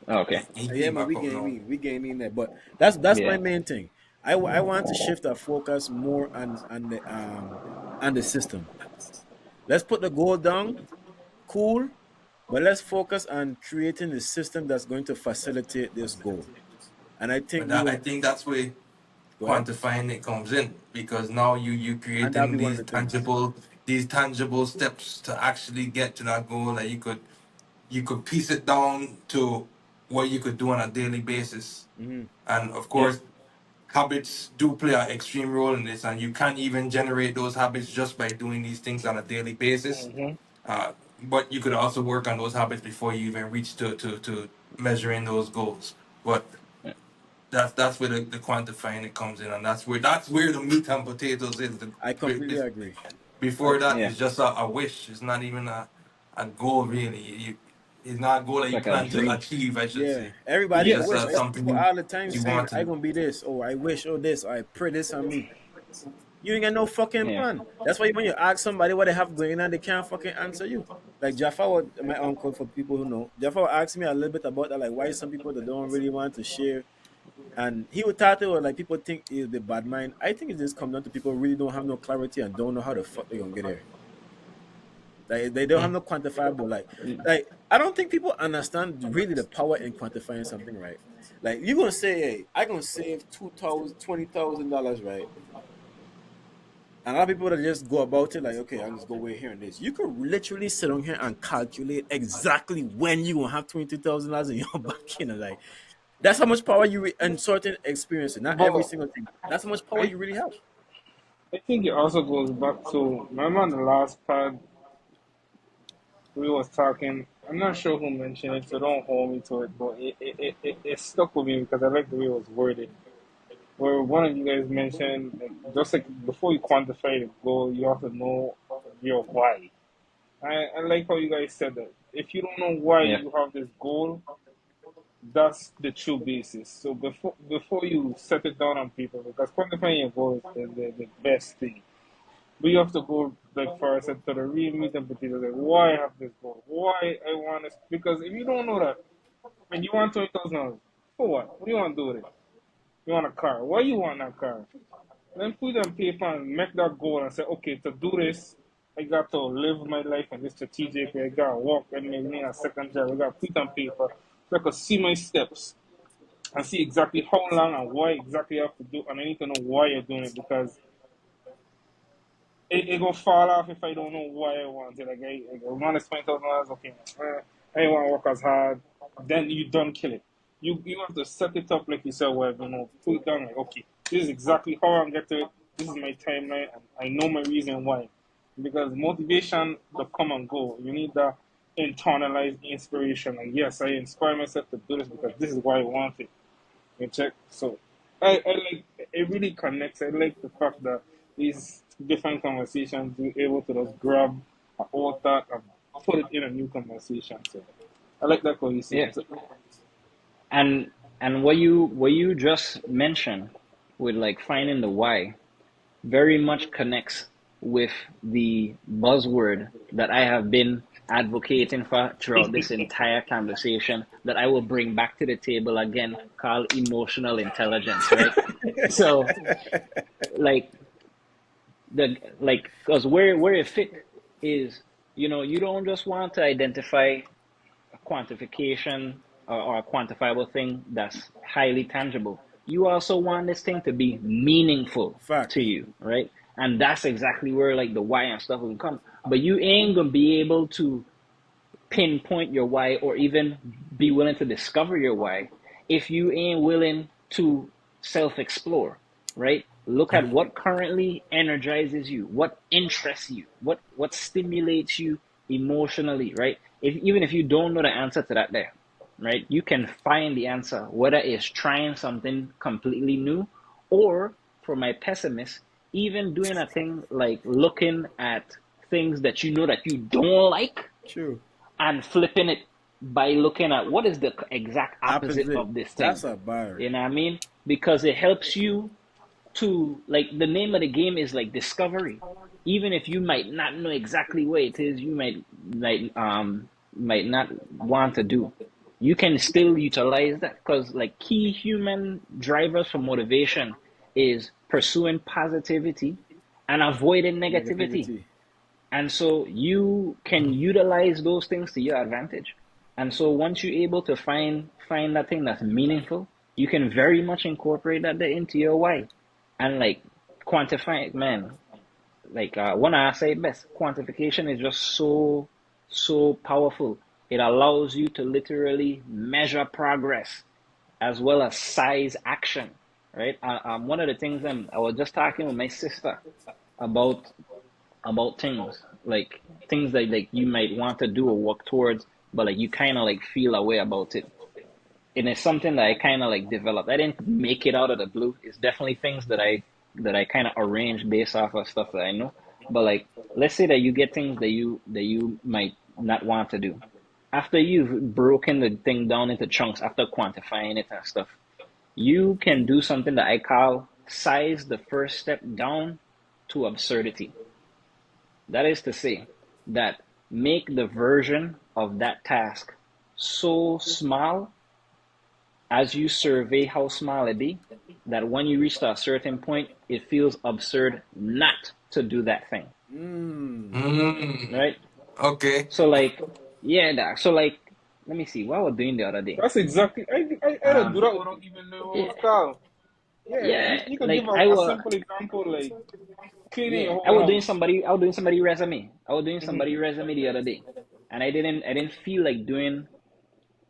Oh, okay. he Yeah, man, back up now. we gaming there, but that's my Yeah. main thing. I want to shift our focus more on the system. Let's put the goal down, cool, but let's focus on creating the system that's going to facilitate this goal. And I think But we that, I will think that's where go ahead, quantifying it comes in, because now you and that'll be creating one of these the things. tangible these tangible steps to actually get to that goal. That you could piece it down to what you could do on a daily basis. And of Yeah. course, habits do play an extreme role in this, and you can't even generate those habits just by doing these things on a daily basis. Mm-hmm. Uh, but you could also work on those habits before you even reach to measuring those goals. But that's where the quantifying it comes in, and that's where the meat and potatoes is. I completely agree. Before that, Yeah, it's just a wish. It's not even a goal really. It's not a goal that it's you like a plan to dream. achieve. I should Yeah, say. everybody It's Yeah. just wish. I see something people all the time you saying want I to. gonna be this, or I wish, or this, or I pray this on me. You ain't got no fucking Yeah, plan. That's why when you ask somebody what they have going on, they can't fucking answer you. Like Jaffa, my uncle, for people who know, Jaffa asked me a little bit about that, like why some people that don't really want to share. And he would talk to like people think is the bad mind. I think it just comes down to people really don't have no clarity and don't know how the fuck they gonna get there. Like they don't have no quantifiable like I don't think people understand really the power in quantifying something, right? Like you're gonna say, hey, I gonna save $20,000, right? And a lot of people that just go about it like, okay, I'll just go way here and this. You could literally sit on here and calculate exactly when you gonna have $22,000 in your bank. Like that's how much power in certain experiences. Not every But single thing. That's how much power I you really have. I think it also goes back to remember on the last pod we was talking. I'm not sure who mentioned it, so don't hold me to it. But it stuck with me because I like the way it was worded. Where one of you guys mentioned, like, just like before you quantify the goal, you have to know your why. I like how you guys said that. If you don't know why yeah, you have this goal, that's the true basis. So before you set it down on paper, because quantifying your goal is the best thing. But you have to go like for I said to the real meat and potatoes, like why I have this goal? Why I want this because if you don't know that and you want $20,000, for what? What do you want to do with it? You want a car. Why you want that car? Then put it on paper and make that goal and say, okay, to do this, I got to live my life in this strategic way. I got to walk and maybe a second job. I got to put it on paper so I can see my steps and see exactly how long and why exactly I have to do. And I need to know why you're doing it because it gonna fall off if I don't know why I want it. Like I want to spend $1,000. Okay, I ain't want to work as hard. Then you don't kill it. You have to set it up like you said. Where put it down. Like okay, this is exactly how I'm get to it. This is my timeline, and I know my reason why. Because motivation will come and go. You need that internalized inspiration. Like yes, I inspire myself to do this because this is why I want it. You check. So I like it really connects. I like the fact that these different conversations you're able to just grab an old thought and put it in a new conversation. So I like that yeah. cohesiveness. And what you just mentioned with like finding the why very much connects with the buzzword that I have been advocating for throughout this entire conversation that I will bring back to the table again, called emotional intelligence, right? So like because where it fit is, you don't just want to identify a quantification or a quantifiable thing that's highly tangible. You also want this thing to be meaningful Fact. to you, right? And that's exactly where like the why and stuff will come. But you ain't gonna be able to pinpoint your why or even be willing to discover your why if you ain't willing to self-explore, right? Look at what currently energizes you, what interests you, what stimulates you emotionally, right? Even if you don't know the answer to that there, right? You can find the answer, whether it's trying something completely new or, for my pessimist, even doing a thing like looking at things that you know that you don't like True. and flipping it by looking at what is the exact opposite Opposite. of this thing. That's a bar. You know what I mean? Because it helps you to, like, the name of the game is like discovery. Even if you might not know exactly what it is, you might not want to do. You can still utilize that because like key human drivers for motivation is pursuing positivity and avoiding negativity. Negativity. And so you can utilize those things to your advantage. And so once you're able to find that thing that's meaningful, you can very much incorporate that into your why. And like quantify it, man. One I say it best, quantification is just so powerful. It allows you to literally measure progress as well as size action, right? One of the things I was just talking with my sister about things things that like you might want to do or work towards, but like you kind of like feel a way about it. And it's something that I kind of like developed. I didn't make it out of the blue. It's definitely things that I kind of arrange based off of stuff that I know. But like, let's say that you get things that you might not want to do. After you've broken the thing down into chunks, after quantifying it and stuff, you can do something that I call size the first step down to absurdity. That is to say, that make the version of that task so small as you survey how small it be, that when you reach to a certain point, it feels absurd not to do that thing, right? Okay. So like, yeah, that. So like, let me see what I was doing the other day. That's exactly. I don't do Um, that without even knowing what yeah, it was called. Yeah, yeah, you could give like I a was, simple example like cleaning yeah, your whole house. I was doing somebody resume. I was doing Hmm. somebody resume the other day, and I didn't feel like doing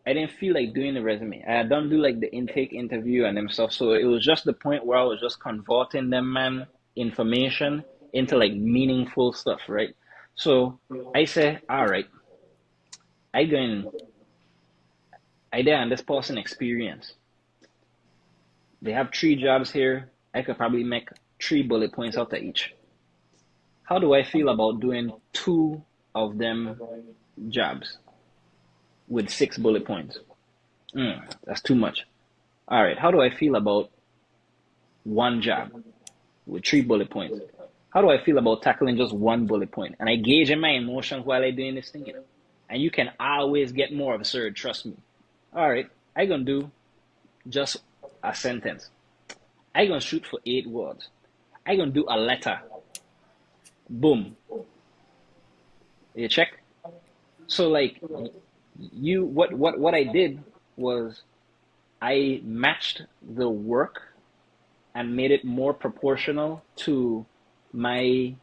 I didn't feel like doing the resume. I don't do like the intake interview and them stuff. So it was just the point where I was just converting them man information into like meaningful stuff, right? So I say, all right, I going I there and this person experience. They have 3 jobs here. I could probably make 3 bullet points out of each. How do I feel about doing 2 of them jobs with 6 bullet points? That's too much. All right, how do I feel about 1 job with 3 bullet points? How do I feel about tackling just 1 bullet point? And I gauge in my emotions while I doing this thing. And you can always get more absurd, trust me. All right, I gonna do just a sentence. I gonna shoot for 8 words. I gonna do a letter. Boom. You check. So like you, what I did was I matched the work and made it more proportional to my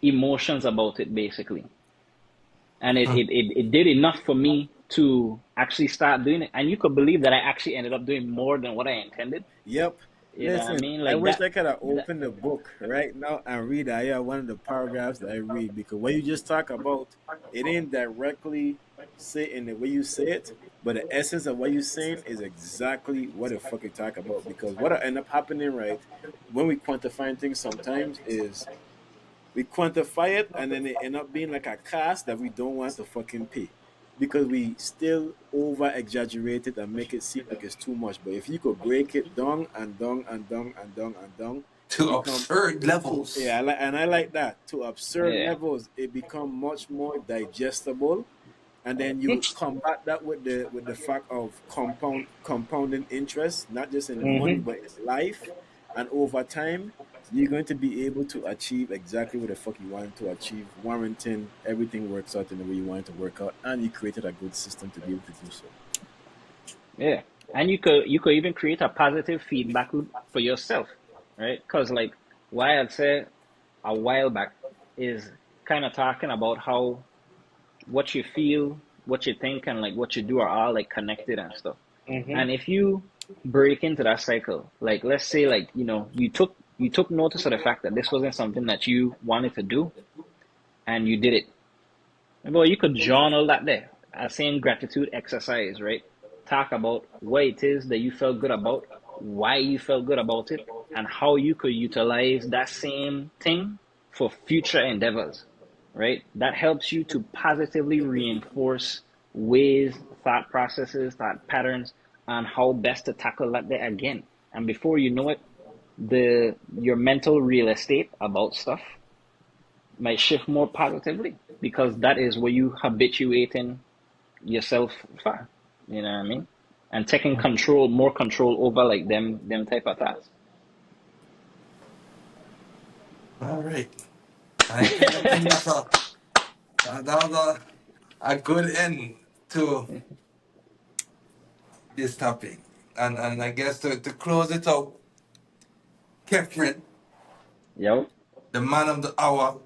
emotions about it, basically. And it did enough for me to actually start doing it. And you could believe that I actually ended up doing more than what I intended. Yep. You know what I Listen, mean? I Like wish that, I could have that opened the book right now and read one of the paragraphs that I read, because what you just talk about, it ain't directly say in the way you say it, but the essence of what you're saying is exactly what the fuck you talk about. Because what end up happening, right, when we quantify things sometimes is we quantify it and then it end up being like a cost that we don't want to fucking pay, because we still over exaggerate it and make it seem like it's too much. But if you could break it down and down and down and down and down, it To become absurd to, levels. yeah, I like that, to absurd yeah. levels. It become much more digestible, and then you combat that with the fact of compounding interest, not just in the money Hmm. but in life, and over time you're going to be able to achieve exactly what the fuck you want to achieve, warranting everything works out in the way you want it to work out, and you created a good system to be able to do so. Yeah. And you could even create a positive feedback loop for yourself, right? Because like what I had said a while back is kind of talking about how what you feel, what you think, and like what you do are all like connected and stuff. Hmm. And if you break into that cycle, like let's say like, you know, you took notice of the fact that this wasn't something that you wanted to do and you did it. Well, you could journal that there. A same gratitude exercise, right? Talk about what it is that you felt good about, why you felt good about it, and how you could utilize that same thing for future endeavors, right? That helps you to positively reinforce ways, thought processes, thought patterns on how best to tackle that there again. And before you know it, the your mental real estate about stuff might shift more positively because that is where you habituating yourself for. You know what I mean? And taking more control over like them type of tasks. All right. I think that's that was a good end to this topic. And I guess to close it out, Khefren, Yo. the man of the hour.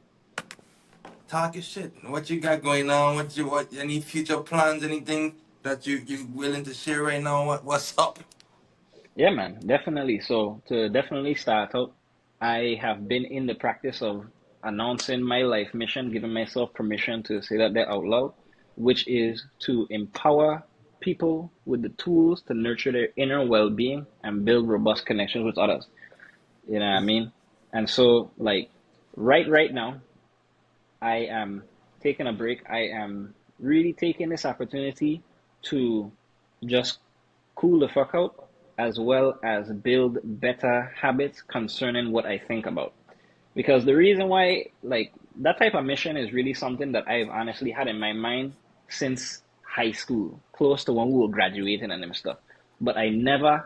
Talk your shit. What you got going on? What any future plans? Anything that you willing to share right now? What's up? Yeah, man, definitely. So to definitely start out, I have been in the practice of announcing my life mission, giving myself permission to say that there out loud, which is to empower people with the tools to nurture their inner well-being and build robust connections with others. You know what I mean? And so, like, right now, I am taking a break. I am really taking this opportunity to just cool the fuck out, as well as build better habits concerning what I think about. Because the reason why, like, that type of mission is really something that I've honestly had in my mind since high school, close to when we were graduating and them stuff. But I never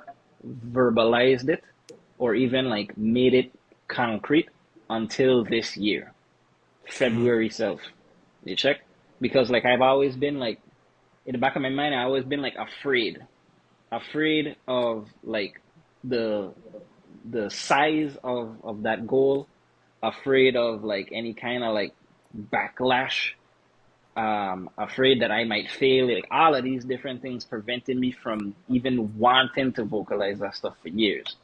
verbalized it or even like made it concrete until this year, February self. You check? Because like I've always been like in the back of my mind, I always been like afraid of like the the size of that goal, afraid of like any kind of like backlash, afraid that I might fail, like all of these different things prevented me from even wanting to vocalize that stuff for years.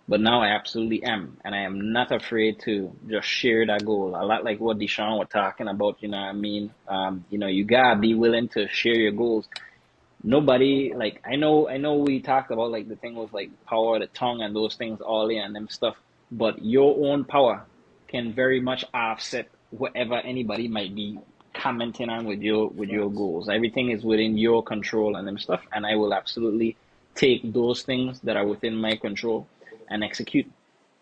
But now I absolutely am, and I am not afraid to just share that goal. A lot like what Deshaun was talking about, you know what I mean? You gotta be willing to share your goals. Nobody like I know we talked about like the thing with like power of the tongue and those things all in and them stuff, but your own power can very much offset whatever anybody might be commenting on with your Facts. goals. Everything is within your control and them stuff, and I will absolutely take those things that are within my control and execute.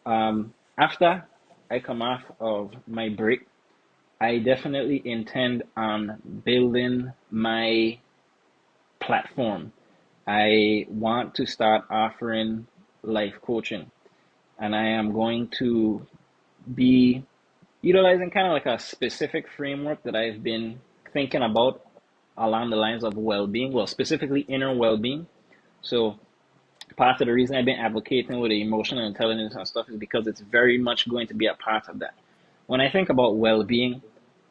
After I come off of my break, I definitely intend on building my platform. I want to start offering life coaching, and I am going to be utilizing kind of like a specific framework that I've been thinking about along the lines of well-being, well, specifically inner well-being. So part of the reason I've been advocating with the emotional intelligence and stuff is because it's very much going to be a part of that. When I think about well-being,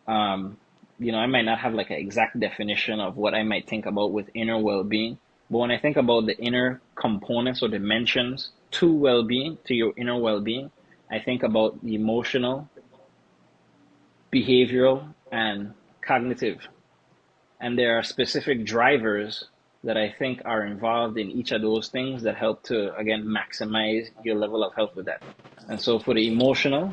um, I might not have like an exact definition of what I might think about with inner well-being, but when I think about the inner components or dimensions to well-being, to your inner well-being, I think about the emotional, behavioral, and cognitive. And there are specific drivers that I think are involved in each of those things that help to, again, maximize your level of health with that. And so for the emotional,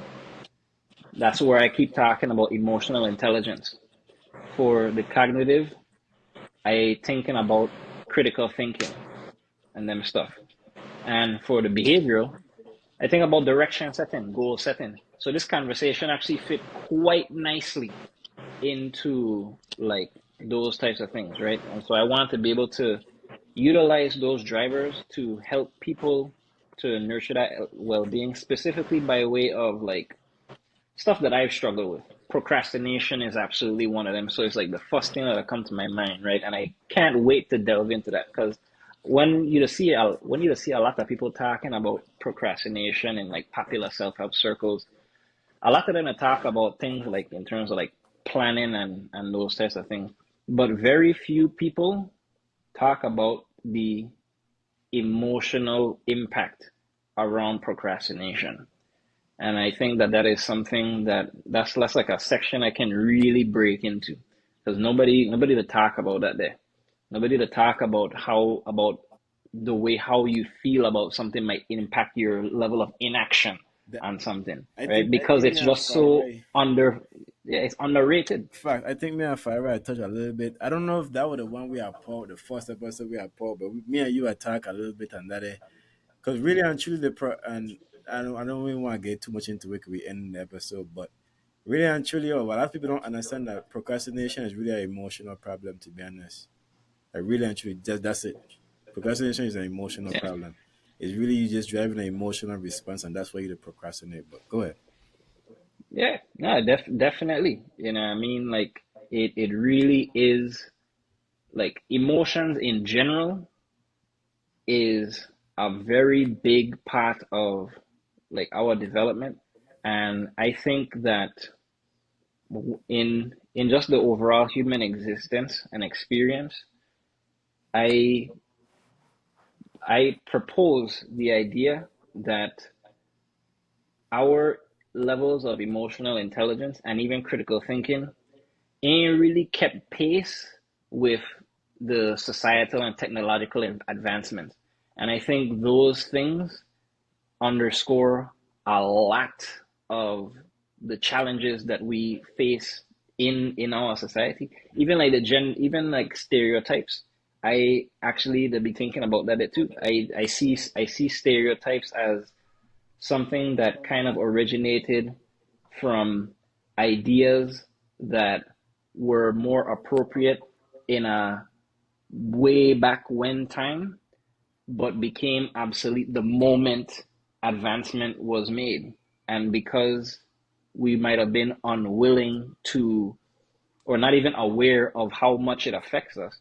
that's where I keep talking about emotional intelligence. For the cognitive, I thinking about critical thinking and them stuff. And for the behavioral, I think about direction setting, goal setting. So this conversation actually fit quite nicely into like those types of things, right? And so I want to be able to utilize those drivers to help people to nurture that well-being, specifically by way of like stuff that I've struggled with. Procrastination is absolutely one of them. So it's like the first thing that come to my mind, right? And I can't wait to delve into that because when you see a lot of people talking about procrastination in like popular self-help circles, a lot of them talk about things like in terms of like planning and those types of things. But very few people talk about the emotional impact around procrastination. And I think that that is something that's like a section I can really break into because nobody to talk about that there. Nobody to talk about about the way how you feel about something might impact your level of inaction That, on something, I right? think Because me it's and just so Farai, yeah, it's underrated. fact, I think me and Farai touched a little bit. I don't know if that was the one we are Paul, the first episode we are Paul, but me and you attack a little bit on that. Because really and truly, and I don't even want to get too much into it. 'Cause we end the episode, but really and truly, a lot of people don't understand that procrastination is really an emotional problem. To be honest, I really and truly, that's it. Procrastination is an emotional Yeah, problem. It's really you just driving an emotional response, and that's why you procrastinate. But go ahead. yeah, no, definitely. You know, what I mean, like it really is like emotions in general is a very big part of like our development. And I think that in just the overall human existence and experience, I I propose the idea that our levels of emotional intelligence and even critical thinking ain't really kept pace with the societal and technological advancements. And I think those things underscore a lot of the challenges that we face in our society. Even like even like stereotypes. I actually to be thinking about that bit too. I see stereotypes as something that kind of originated from ideas that were more appropriate in a way back when time, but became obsolete the moment advancement was made. And because we might have been unwilling to, or not even aware of how much it affects us,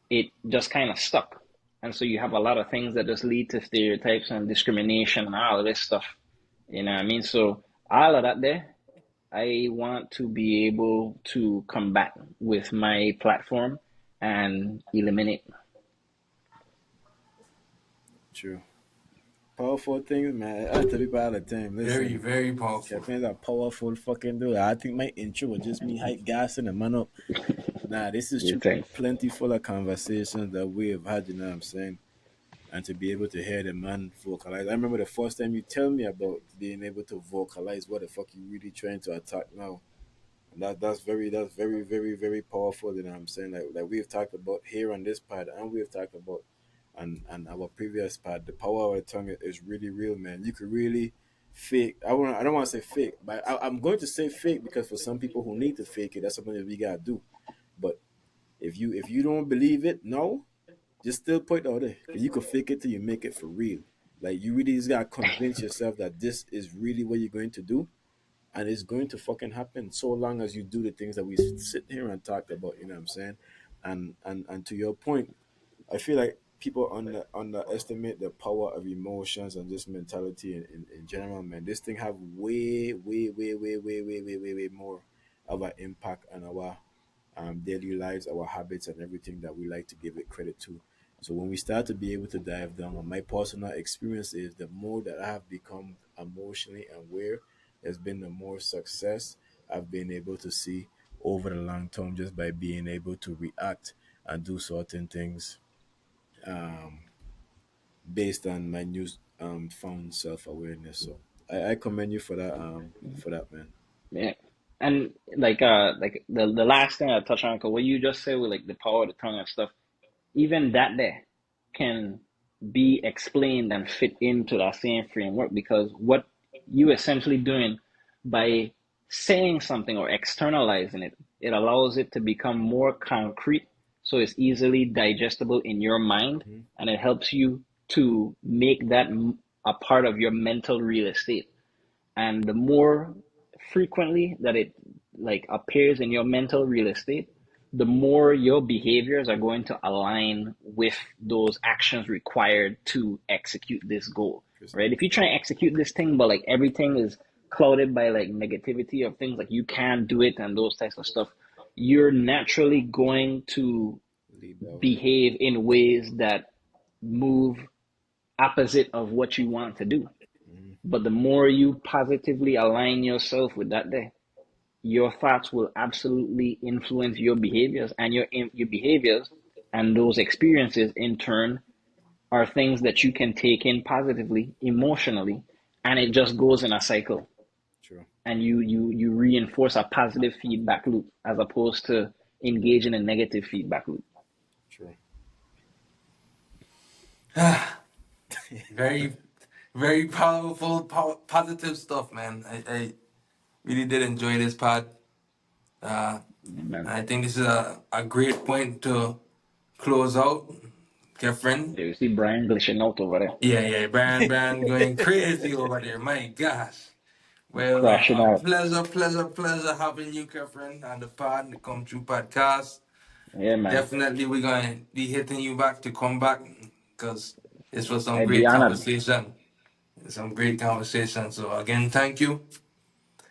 it just kind of stuck. And so you have a lot of things that just lead to stereotypes and discrimination and all of this stuff. You know what I mean? So all of that there, I want to be able to combat with my platform and eliminate. True. Powerful things, man. I tell people all the time. Very, Listen, very powerful. Khefren's a powerful fucking dude. I think my intro was just me hype gassing the man up. Nah, this is You true. think? Plenty full of conversations that we have had, you know what I'm saying? And to be able to hear the man vocalize. I remember the first time you tell me about being able to vocalize what the fuck you really trying to attack now. And that's very powerful, you know what I'm saying? Like we've talked about here on this pod and we've talked about on our previous pod, the power of the tongue is really real, man. You could really fake. I don't want to say fake, but I'm going to say fake because for some people who need to fake it, that's something that we gotta do. But if you don't believe it, no, just still put it out there. 'Cause you can fake it till you make it for real. Like you really just gotta convince yourself that this is really what you're going to do, and it's going to fucking happen so long as you do the things that we sit here and talk about. You know what I'm saying? And to your point, I feel like people underestimate the power of emotions and just mentality in general, man. This thing have way more of an impact on our daily lives, our habits, and everything that we like to give it credit to. So when we start to be able to dive down on my personal experience is the more that I have become emotionally aware, there's been the more success I've been able to see over the long term just by being able to react and do certain things um, based on my new found self awareness. So I commend you for that man. Yeah. And like the last thing I touch on, cause what you just said with like the power of the tongue and stuff, even that there can be explained and fit into that same framework because what you essentially doing by saying something or externalizing it, it allows it to become more concrete so it's easily digestible in your mind Mhm. and it helps you to make that a part of your mental real estate. And the more frequently that it like appears in your mental real estate, the more your behaviors are going to align with those actions required to execute this goal, Interesting. right? If you try and execute this thing but like everything is clouded by like negativity of things like you can't do it and those types of stuff, you're naturally going to Leave that way. behave in ways that move opposite of what you want to do. Mhm. But the more you positively align yourself with that day, your thoughts will absolutely influence your behaviors, and your behaviors and those experiences in turn are things that you can take in positively, emotionally, and it just goes in a cycle. True. And you reinforce a positive feedback loop as opposed to engage in a negative feedback loop. True. Very, very powerful, positive stuff, man. I really did enjoy this part. Uh, Amen. I think this is a great point to close out. Khefren. You see Bryan glitching out over there, Yeah, yeah, Bryan going crazy over there. My gosh. Well, crashing out. pleasure having you, Khefren, on the pod, the Come True podcast. Yeah, man. Definitely, we're going to be hitting you back to come back because this was some I'd be great honored. conversation. Some great conversation. So again, thank you.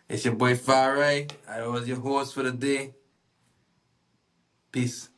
It's your boy Fari. I was your host for the day. Peace.